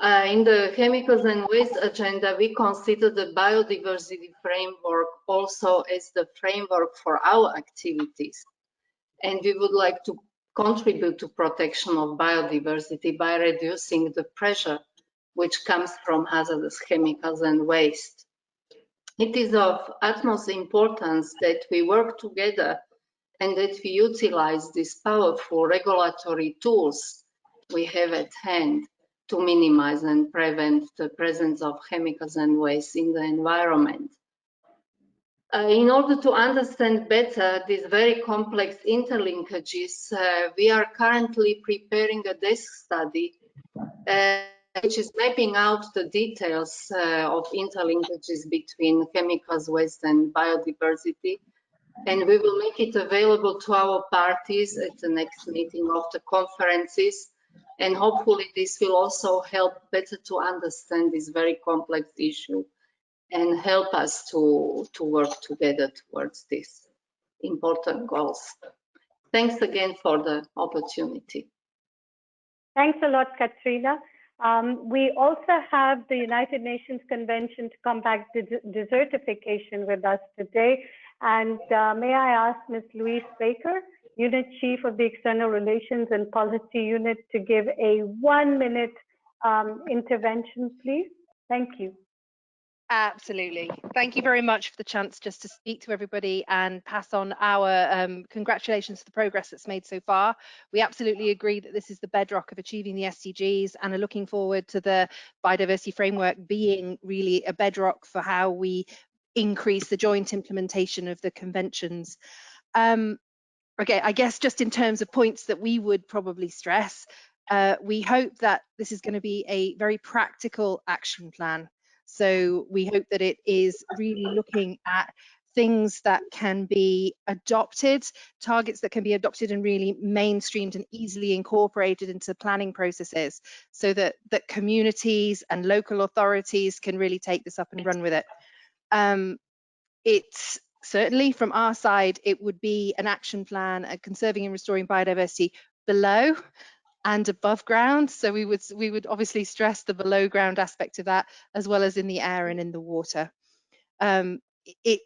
In the chemicals and waste agenda, we consider the biodiversity framework also as the framework for our activities. And we would like to contribute to protection of biodiversity by reducing the pressure which comes from hazardous chemicals and waste. It is of utmost importance that we work together and that we utilize these powerful regulatory tools we have at hand to minimize and prevent the presence of chemicals and waste in the environment. In order to understand better these very complex interlinkages, we are currently preparing a desk study which is mapping out the details of interlinkages between chemicals, waste and biodiversity. And we will make it available to our parties at the next meeting of the conferences. And hopefully this will also help better to understand this very complex issue and help us to work together towards these important goals. Thanks again for the opportunity. Thanks a lot, Katrina. We also have the United Nations Convention to Combat Desertification with us today. And may I ask Ms. Louise Baker, Unit Chief of the External Relations and Policy Unit, to give a 1-minute intervention, please? Thank you. Absolutely. Thank you very much for the chance just to speak to everybody and pass on our congratulations for the progress that's made so far. We absolutely agree that this is the bedrock of achieving the SDGs and are looking forward to the biodiversity framework being really a bedrock for how we increase the joint implementation of the conventions. Okay, I guess just in terms of points that we would probably stress, we hope that this is going to be a very practical action plan. So we hope that it is really looking at things that can be adopted, targets that can be adopted and really mainstreamed and easily incorporated into planning processes so that communities and local authorities can really take this up and run with it. It's certainly from our side, it would be an action plan, conserving and restoring biodiversity below and above ground. So we would obviously stress the below ground aspect of that, as well as in the air and in the water. It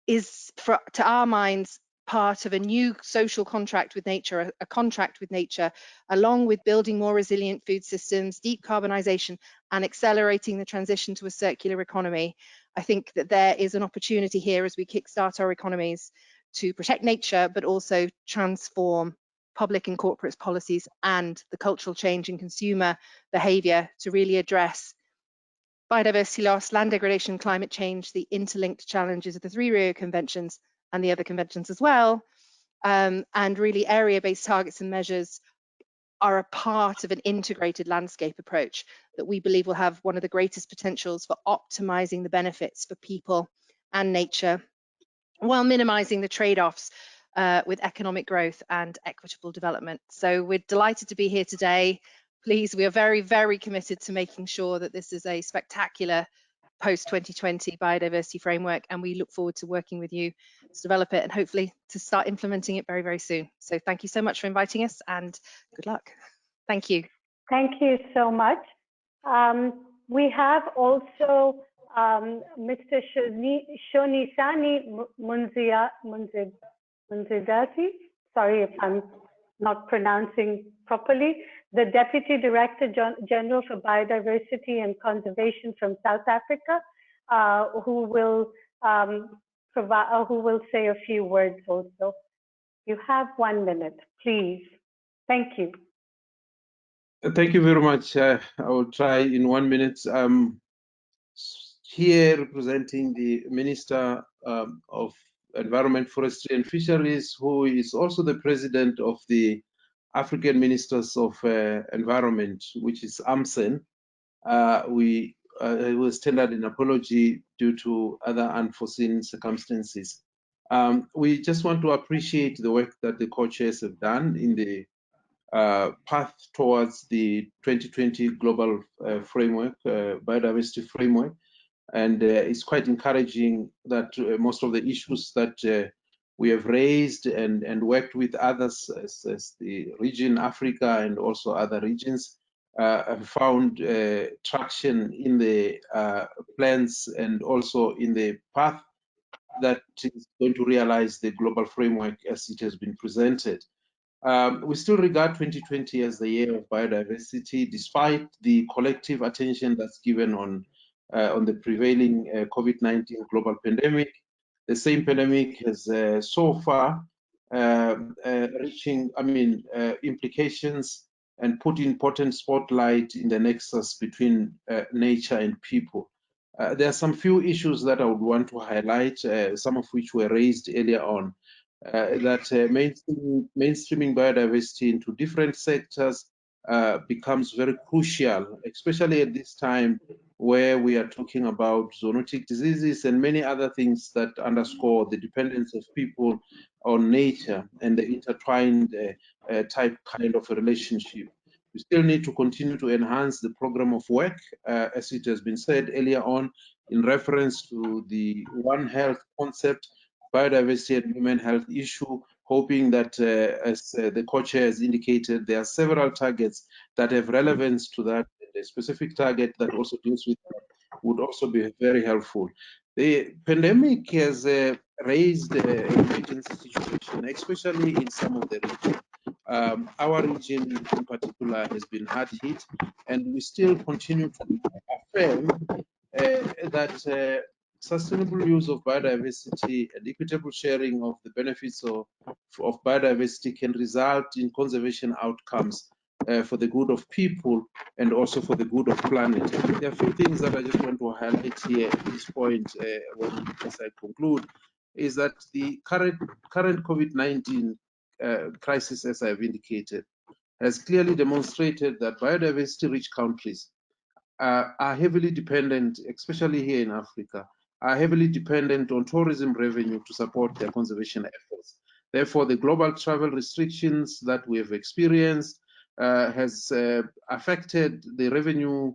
is, to our minds, part of a new social contract with nature, a contract with nature, along with building more resilient food systems, decarbonisation, and accelerating the transition to a circular economy. I think that there is an opportunity here as we kickstart our economies to protect nature, but also transform public and corporate policies and the cultural change in consumer behaviour to really address biodiversity loss, land degradation, climate change, the interlinked challenges of the 3 Rio Conventions and the other conventions as well. And really area-based targets and measures are a part of an integrated landscape approach that we believe will have one of the greatest potentials for optimising the benefits for people and nature, while minimising the trade-offs with economic growth and equitable development. So we're delighted to be here today. Please, we are very, very committed to making sure that this is a spectacular post-2020 biodiversity framework, and we look forward to working with you to develop it and hopefully to start implementing it very, very soon. So thank you so much for inviting us and good luck. Thank you. Thank you so much. We have also Mr. Shonisani Munzidati, sorry if I'm not pronouncing properly, the Deputy Director General for Biodiversity and Conservation from South Africa, who will say a few words also. You have 1 minute, please. Thank you. Thank you very much. I will try in 1 minute. Here representing the Minister of Environment, Forestry and Fisheries, who is also the President of the African Ministers of Environment, which is AMSEN. We will send out an apology due to other unforeseen circumstances. We just want to appreciate the work that the co-chairs have done in the path towards the 2020 global framework, biodiversity framework. And it's quite encouraging that most of the issues that we have raised and worked with others as the region, Africa, and also other regions, have found traction in the plans and also in the path that is going to realize the global framework as it has been presented. We still regard 2020 as the year of biodiversity, despite the collective attention that's given on the prevailing COVID-19 global pandemic. The same pandemic has so far reaching, implications and put important spotlight in the nexus between nature and people. There are some few issues that I would want to highlight, some of which were raised earlier on. That mainstreaming biodiversity into different sectors becomes very crucial, especially at this time where we are talking about zoonotic diseases and many other things that underscore the dependence of people on nature and the intertwined kind of a relationship. We still need to continue to enhance the program of work, as it has been said earlier on, in reference to the One Health concept, biodiversity and human health issue, hoping that, as the co-chair has indicated, there are several targets that have relevance to that. A specific target that also deals with that would also be very helpful. The pandemic has raised an emergency situation, especially in some of the regions. Our region in particular has been hard hit, and we still continue to affirm that sustainable use of biodiversity and equitable sharing of the benefits of biodiversity can result in conservation outcomes for the good of people and also for the good of planet. There are a few things that I just want to highlight here at this point as I conclude, is that the current COVID-19 crisis, as I've indicated, has clearly demonstrated that biodiversity-rich countries are heavily dependent, especially here in Africa, are heavily dependent on tourism revenue to support their conservation efforts. Therefore, the global travel restrictions that we have experienced has affected the revenue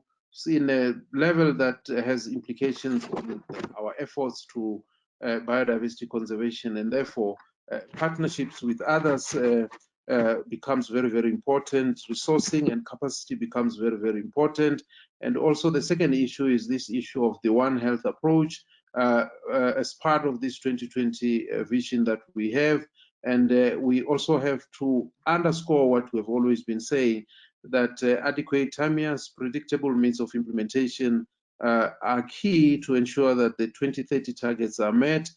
in a level that has implications on our efforts to biodiversity conservation, and therefore partnerships with others becomes very, very important. Resourcing and capacity becomes very, very important. And also the second issue is this issue of the One Health approach as part of this 2020 vision that we have. And we also have to underscore what we've always been saying, that adequate, timeous, predictable means of implementation are key to ensure that the 2030 targets are met,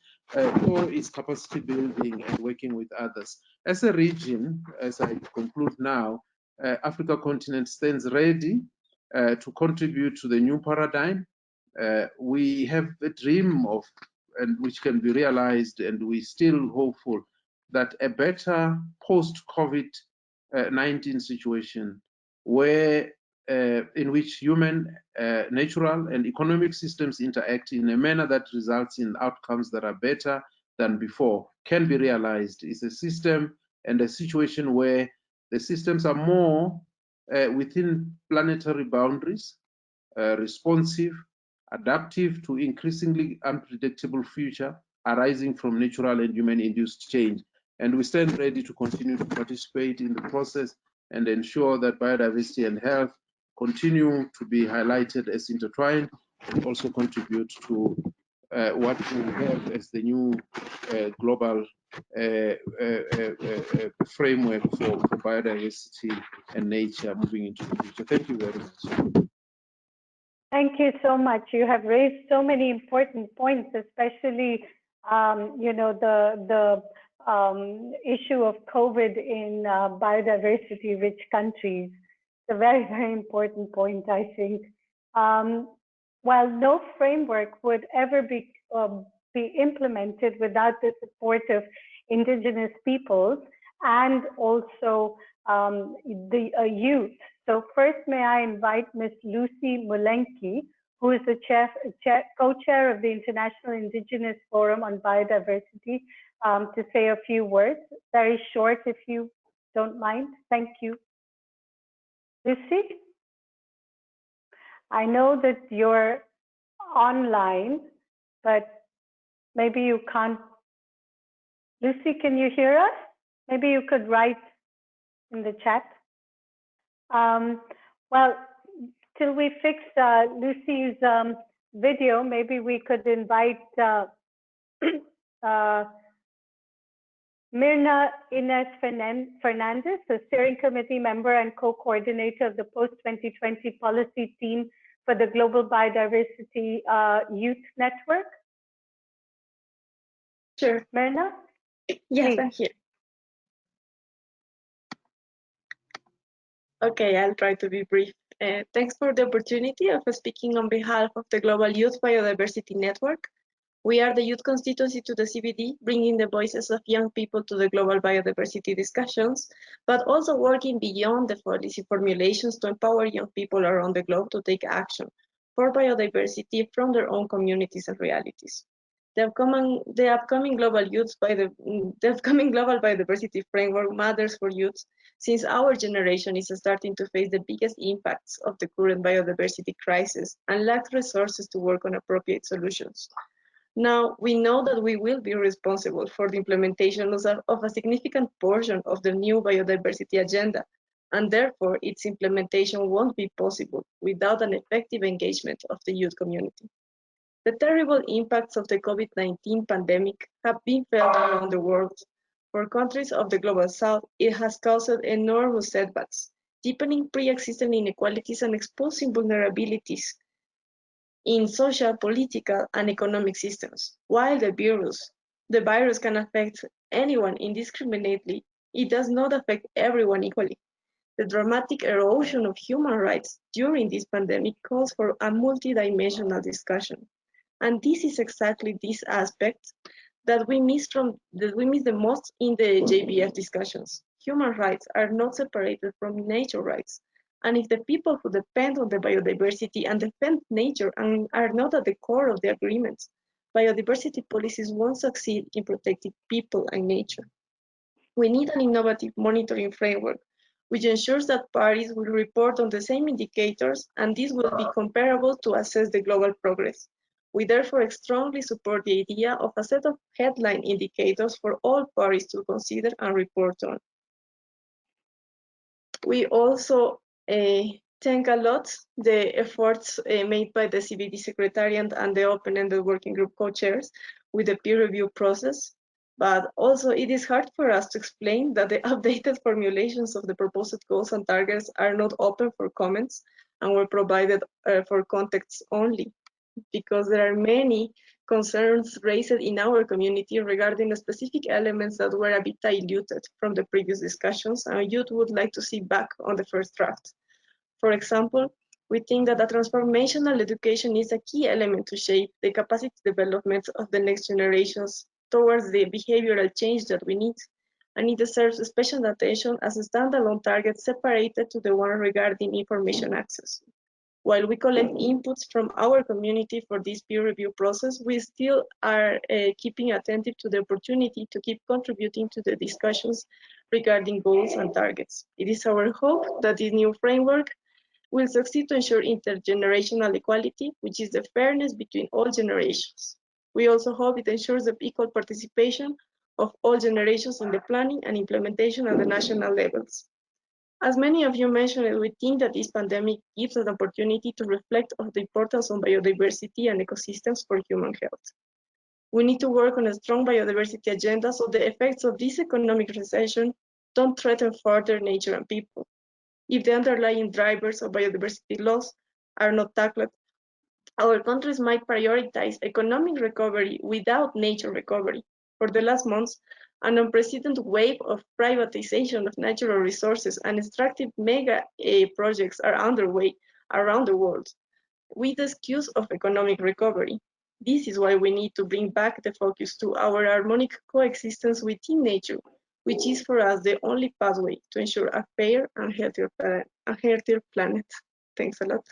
or its capacity building and working with others. As a region, as I conclude now, Africa continent stands ready to contribute to the new paradigm. We have a dream of, and which can be realized, and we're still hopeful that a better post-COVID-19 situation where in which human, natural, and economic systems interact in a manner that results in outcomes that are better than before can be realized. Is a system and a situation where the systems are more within planetary boundaries, responsive, adaptive to increasingly unpredictable future arising from natural and human-induced change. And we stand ready to continue to participate in the process and ensure that biodiversity and health continue to be highlighted as intertwined, and also contribute to what we have as the new global framework for biodiversity and nature moving into the future. Thank you very much. Thank you so much. You have raised so many important points, especially the issue of COVID in biodiversity-rich countries. It's a very, very important point, I think. While no framework would ever be implemented without the support of indigenous peoples and also the youth. So first, may I invite Ms. Lucy Mulenki, who is the co-chair of the International Indigenous Forum on Biodiversity, to say a few words. Very short, if you don't mind. Thank you. Lucy? I know that you're online, but maybe you can't. Lucy, can you hear us? Maybe you could write in the chat. Well, till we fix Lucy's video, maybe we could invite Mirna Inez Fernandez, a steering committee member and co-coordinator of the post-2020 policy team for the Global Biodiversity Youth Network. Sure. Mirna? Yes, I'm here. Okay, I'll try to be brief. Thanks for the opportunity of speaking on behalf of the Global Youth Biodiversity Network. We are the youth constituency to the CBD, bringing the voices of young people to the global biodiversity discussions, but also working beyond the policy formulations to empower young people around the globe to take action for biodiversity from their own communities and realities. The upcoming global biodiversity framework matters for youth, since our generation is starting to face the biggest impacts of the current biodiversity crisis and lacks resources to work on appropriate solutions. Now, we know that we will be responsible for the implementation of a significant portion of the new biodiversity agenda, and therefore its implementation won't be possible without an effective engagement of the youth community. The terrible impacts of the COVID-19 pandemic have been felt around the world. For countries of the Global South, it has caused enormous setbacks, deepening pre-existing inequalities and exposing vulnerabilities in social, political, and economic systems. While the virus can affect anyone indiscriminately, it does not affect everyone equally. The dramatic erosion of human rights during this pandemic calls for a multidimensional discussion. And this is exactly this aspect that we miss the most in the JBF discussions. Human rights are not separated from nature rights. And if the people who depend on the biodiversity and defend nature are not at the core of the agreements, biodiversity policies won't succeed in protecting people and nature. We need an innovative monitoring framework which ensures that parties will report on the same indicators, and this will be comparable to assess the global progress. We therefore strongly support the idea of a set of headline indicators for all parties to consider and report on. We also thank a lot the efforts made by the CBD Secretariat and the open-ended working group co-chairs with the peer review process. But also it is hard for us to explain that the updated formulations of the proposed goals and targets are not open for comments and were provided for context only, because there are many concerns raised in our community regarding the specific elements that were a bit diluted from the previous discussions, and youth would like to see back on the first draft. For example, we think that a transformational education is a key element to shape the capacity development of the next generations towards the behavioral change that we need, and it deserves special attention as a standalone target separated to the one regarding information access. While we collect inputs from our community for this peer review process, we still are keeping attentive to the opportunity to keep contributing to the discussions regarding goals and targets. It is our hope that this new framework will succeed to ensure intergenerational equality, which is the fairness between all generations. We also hope it ensures the equal participation of all generations in the planning and implementation at the national levels. As many of you mentioned, we think that this pandemic gives an opportunity to reflect on the importance of biodiversity and ecosystems for human health. We need to work on a strong biodiversity agenda so the effects of this economic recession don't threaten further nature and people. If the underlying drivers of biodiversity loss are not tackled, our countries might prioritize economic recovery without nature recovery. For the last months, an unprecedented wave of privatization of natural resources and extractive mega projects are underway around the world, with the excuse of economic recovery. This is why we need to bring back the focus to our harmonic coexistence within nature, which is for us the only pathway to ensure a fair and healthier planet. Thanks a lot.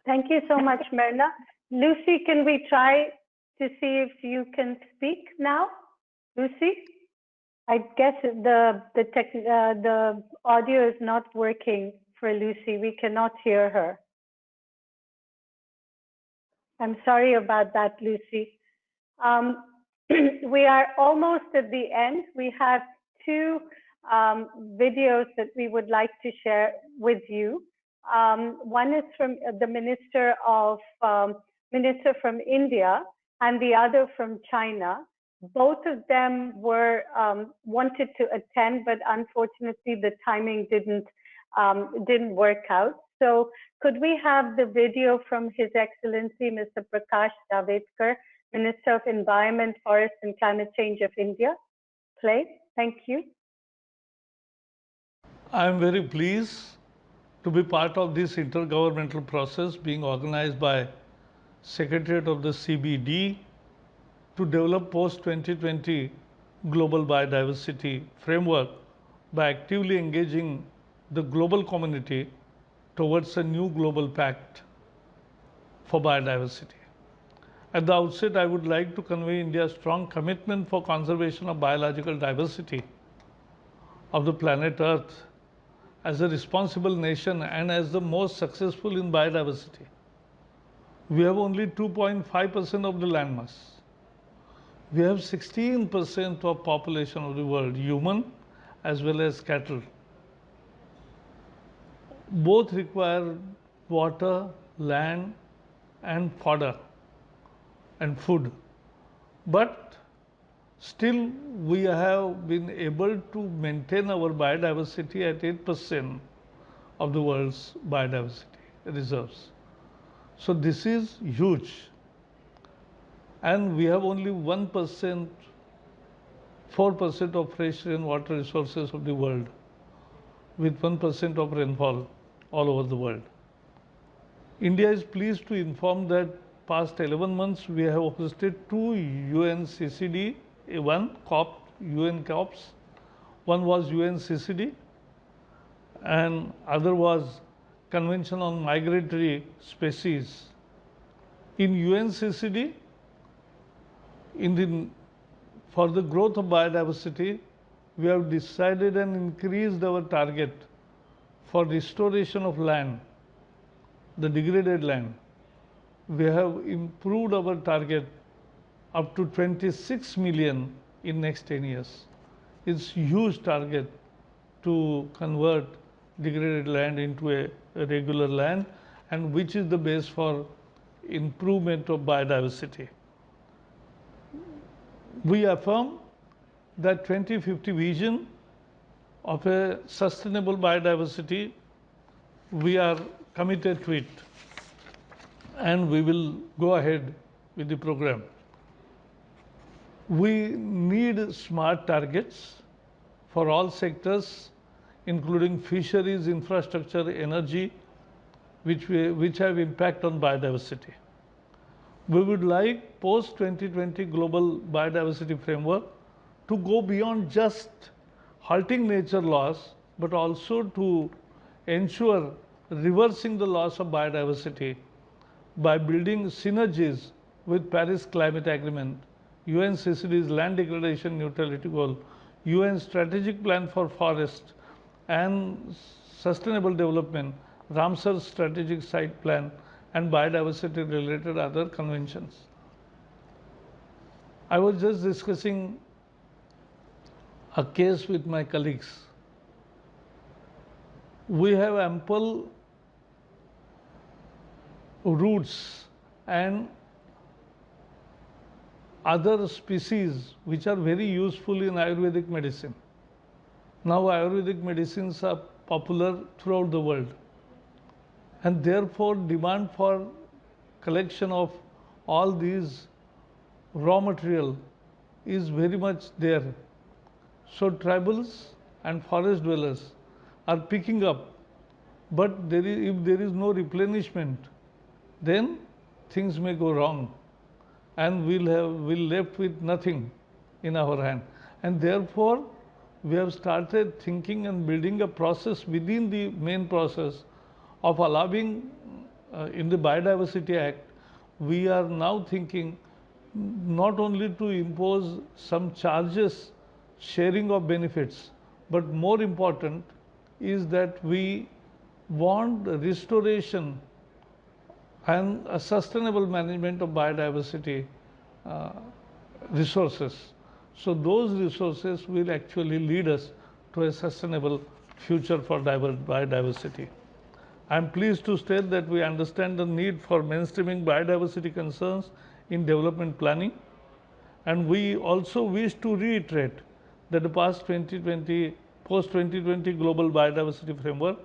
Thank you so much, Myrna. Lucy, can we try to see if you can speak now? Lucy? I guess the audio is not working for Lucy. We cannot hear her. I'm sorry about that, Lucy. We are almost at the end. We have two videos that we would like to share with you. One is from the Minister from India and the other from China. Both of them were wanted to attend, but unfortunately the timing didn't work out. So could we have the video from His Excellency Mr. Prakash Javadekar, Minister of Environment, Forest and Climate Change of India, play? Thank you. I am very pleased to be part of this intergovernmental process being organized by Secretariat of the CBD to develop post-2020 global biodiversity framework by actively engaging the global community towards a new global pact for biodiversity. At the outset, I would like to convey India's strong commitment for conservation of biological diversity of the planet Earth as a responsible nation and as the most successful in biodiversity. We have only 2.5% of the landmass. We have 16% of population of the world, human as well as cattle. Both require water, land, and fodder and food. But still, we have been able to maintain our biodiversity at 8% of the world's biodiversity reserves. So this is huge. And we have only 1%, 4% of fresh rainwater resources of the world, with 1% of rainfall all over the world. India is pleased to inform that past 11 months we have hosted 2 UNCCD, one COP, UN COPs. One was UNCCD and other was Convention on Migratory Species. In UNCCD, for the growth of biodiversity, we have decided and increased our target for restoration of land, the degraded land. We have improved our target up to 26 million in next 10 years. It's a huge target to convert degraded land into a regular land, and which is the base for improvement of biodiversity. We affirm that 2050 vision of a sustainable biodiversity, we are committed to it, and we will go ahead with the program. We need smart targets for all sectors, including fisheries, infrastructure, energy, which have impact on biodiversity. We would like post-2020 global biodiversity framework to go beyond just halting nature loss, but also to ensure reversing the loss of biodiversity by building synergies with Paris Climate Agreement, UNCCD's land degradation neutrality goal, UN strategic plan for forest and sustainable development, Ramsar strategic site plan, and biodiversity related other conventions. I was just discussing a case with my colleagues. We have ample roots and other species which are very useful in Ayurvedic medicine. Now Ayurvedic medicines are popular throughout the world, and therefore demand for collection of all these raw material is very much there. So tribals and forest dwellers are picking up, but if there is no replenishment, then things may go wrong, and we'll left with nothing in our hand. And therefore, we have started thinking and building a process within the main process of allowing in the Biodiversity Act, we are now thinking not only to impose some charges, sharing of benefits, but more important is that we want restoration and a sustainable management of biodiversity resources. So those resources will actually lead us to a sustainable future for biodiversity. I am pleased to state that we understand the need for mainstreaming biodiversity concerns in development planning, and we also wish to reiterate that the post-2020 global biodiversity framework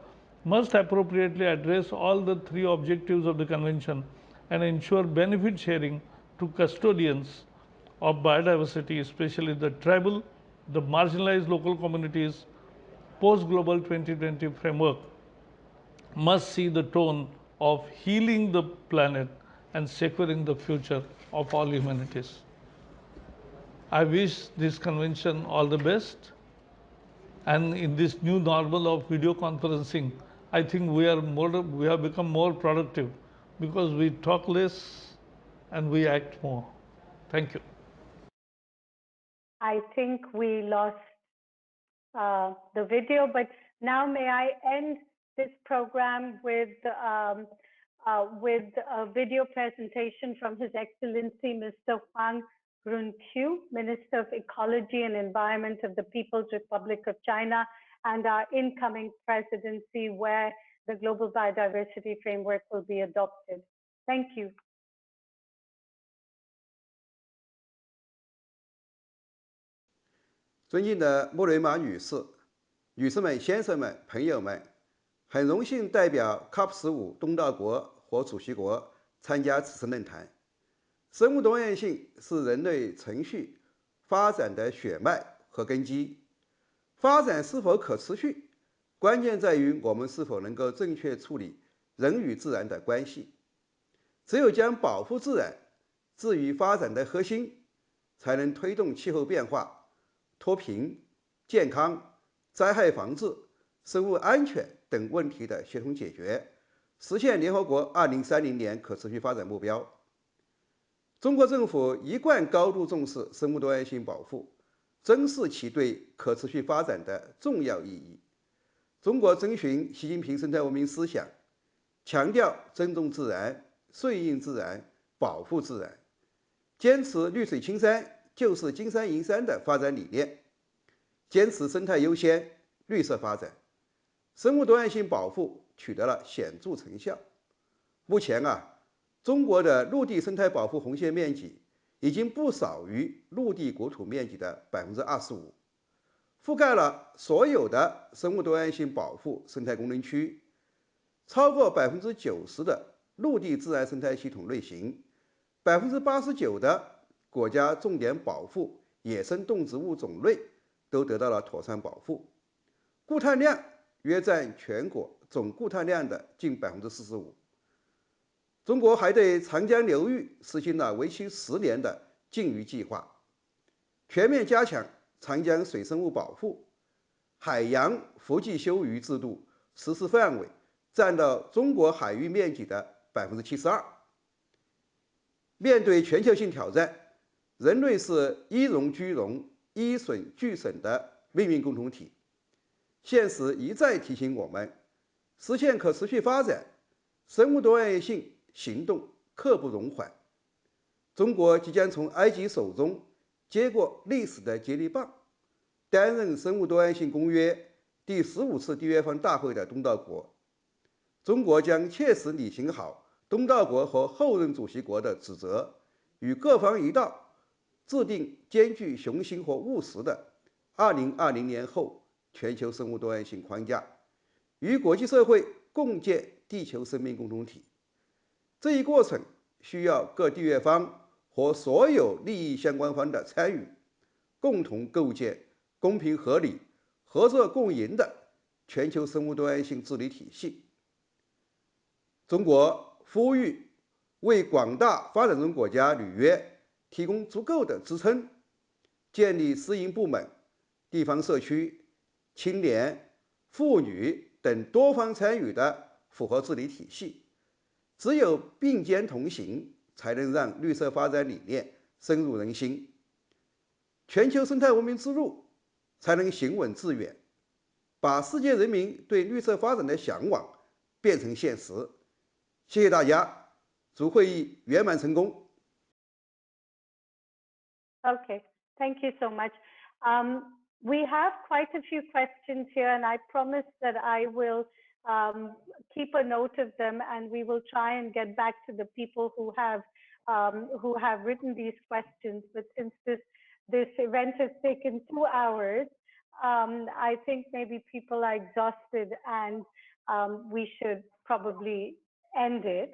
must appropriately address all the three objectives of the convention and ensure benefit sharing to custodians of biodiversity, especially the tribal, the marginalized local communities. Post-global 2020 framework must see the tone of healing the planet and securing the future of all humanities. I wish this convention all the best. And in this new normal of video conferencing, I think we have become more productive because we talk less and we act more. Thank you. I think we lost the video, but now may I end this program with a video presentation from His Excellency Mr. Huang Runqiu, Minister of Ecology and Environment of the People's Republic of China, and our incoming presidency, where the Global Biodiversity Framework will be adopted. Thank you. 尊敬的莫雷玛女士、女士们、先生们、朋友们，很荣幸代表 COP15东道国和主席国参加此次论坛。生物多样性是人类程序发展的血脉和根基。发展是否可持续，关键在于我们是否能够正确处理人与自然的关系。只有将保护自然置于发展的核心，才能推动气候变化、脱贫、健康、灾害防治、生物安全等问题的协同解决，实现联合国2030年可持续发展目标。中国政府一贯高度重视生物多样性保护，珍视其对可持续发展的重要意义。中国遵循习近平生态文明思想，强调尊重自然、顺应自然、保护自然，坚持绿水青山就是金山银山的发展理念，坚持生态优先、绿色发展，生物多样性保护取得了显著成效。目前中国的陆地生态保护红线面积已经不少于陆地国土面积的25%，覆盖了所有的生物多样性保护生态功能区，超过90%的陆地自然生态系统类型，89%的国家重点保护野生动植物种类都得到了妥善保护，固碳量约占全国总固碳量的近45%。中国还对长江流域实行了为期10年的禁渔计划，全面加强长江水生物保护，海洋伏季休渔制度实施范围占到中国海域面积的72%。面对全球性挑战，人类是一荣俱荣、一损俱损的命运共同体。现实一再提醒我们，实现可持续发展，生物多样性行动刻不容缓。中国即将从埃及手中接过历史的接力棒，担任生物多样性公约第15次缔约方大会的东道国。中国将切实履行好东道国和后任主席国的职责，与各方一道，制定兼具雄心和务实的2020年后全球生物多样性框架，与国际社会共建地球生命共同体。这一过程需要各缔约方和所有利益相关方的参与，共同构建公平合理、合作共赢的全球生物多样性治理体系。中国呼吁为广大发展中国家履约提供足够的支撑，建立私营部门、地方社区、青年、妇女等多方参与的符合治理体系，只有并肩同行，才能让绿色发展理念深入人心，全球生态文明之路才能行稳致远，把世界人民对绿色发展的向往变成现实。谢谢大家，祝会议圆满成功。Okay, thank you so much. We have quite a few questions here, and I promise that I will keep a note of them, and we will try and get back to the people who have written these questions. But since this event has taken 2 hours, I think maybe people are exhausted, and we should probably end it.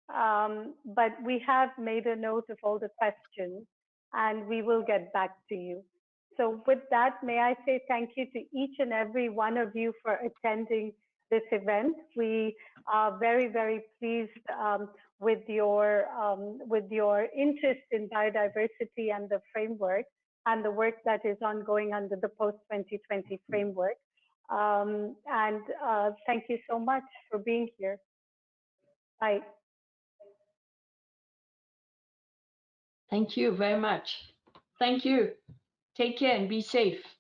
But we have made a note of all the questions, and we will get back to you. So with that, may I say thank you to each and every one of you for attending this event. We are very, very pleased with your interest in biodiversity and the framework and the work that is ongoing under the post-2020 framework. Thank you so much for being here. Bye. Thank you very much. Thank you. Take care and be safe.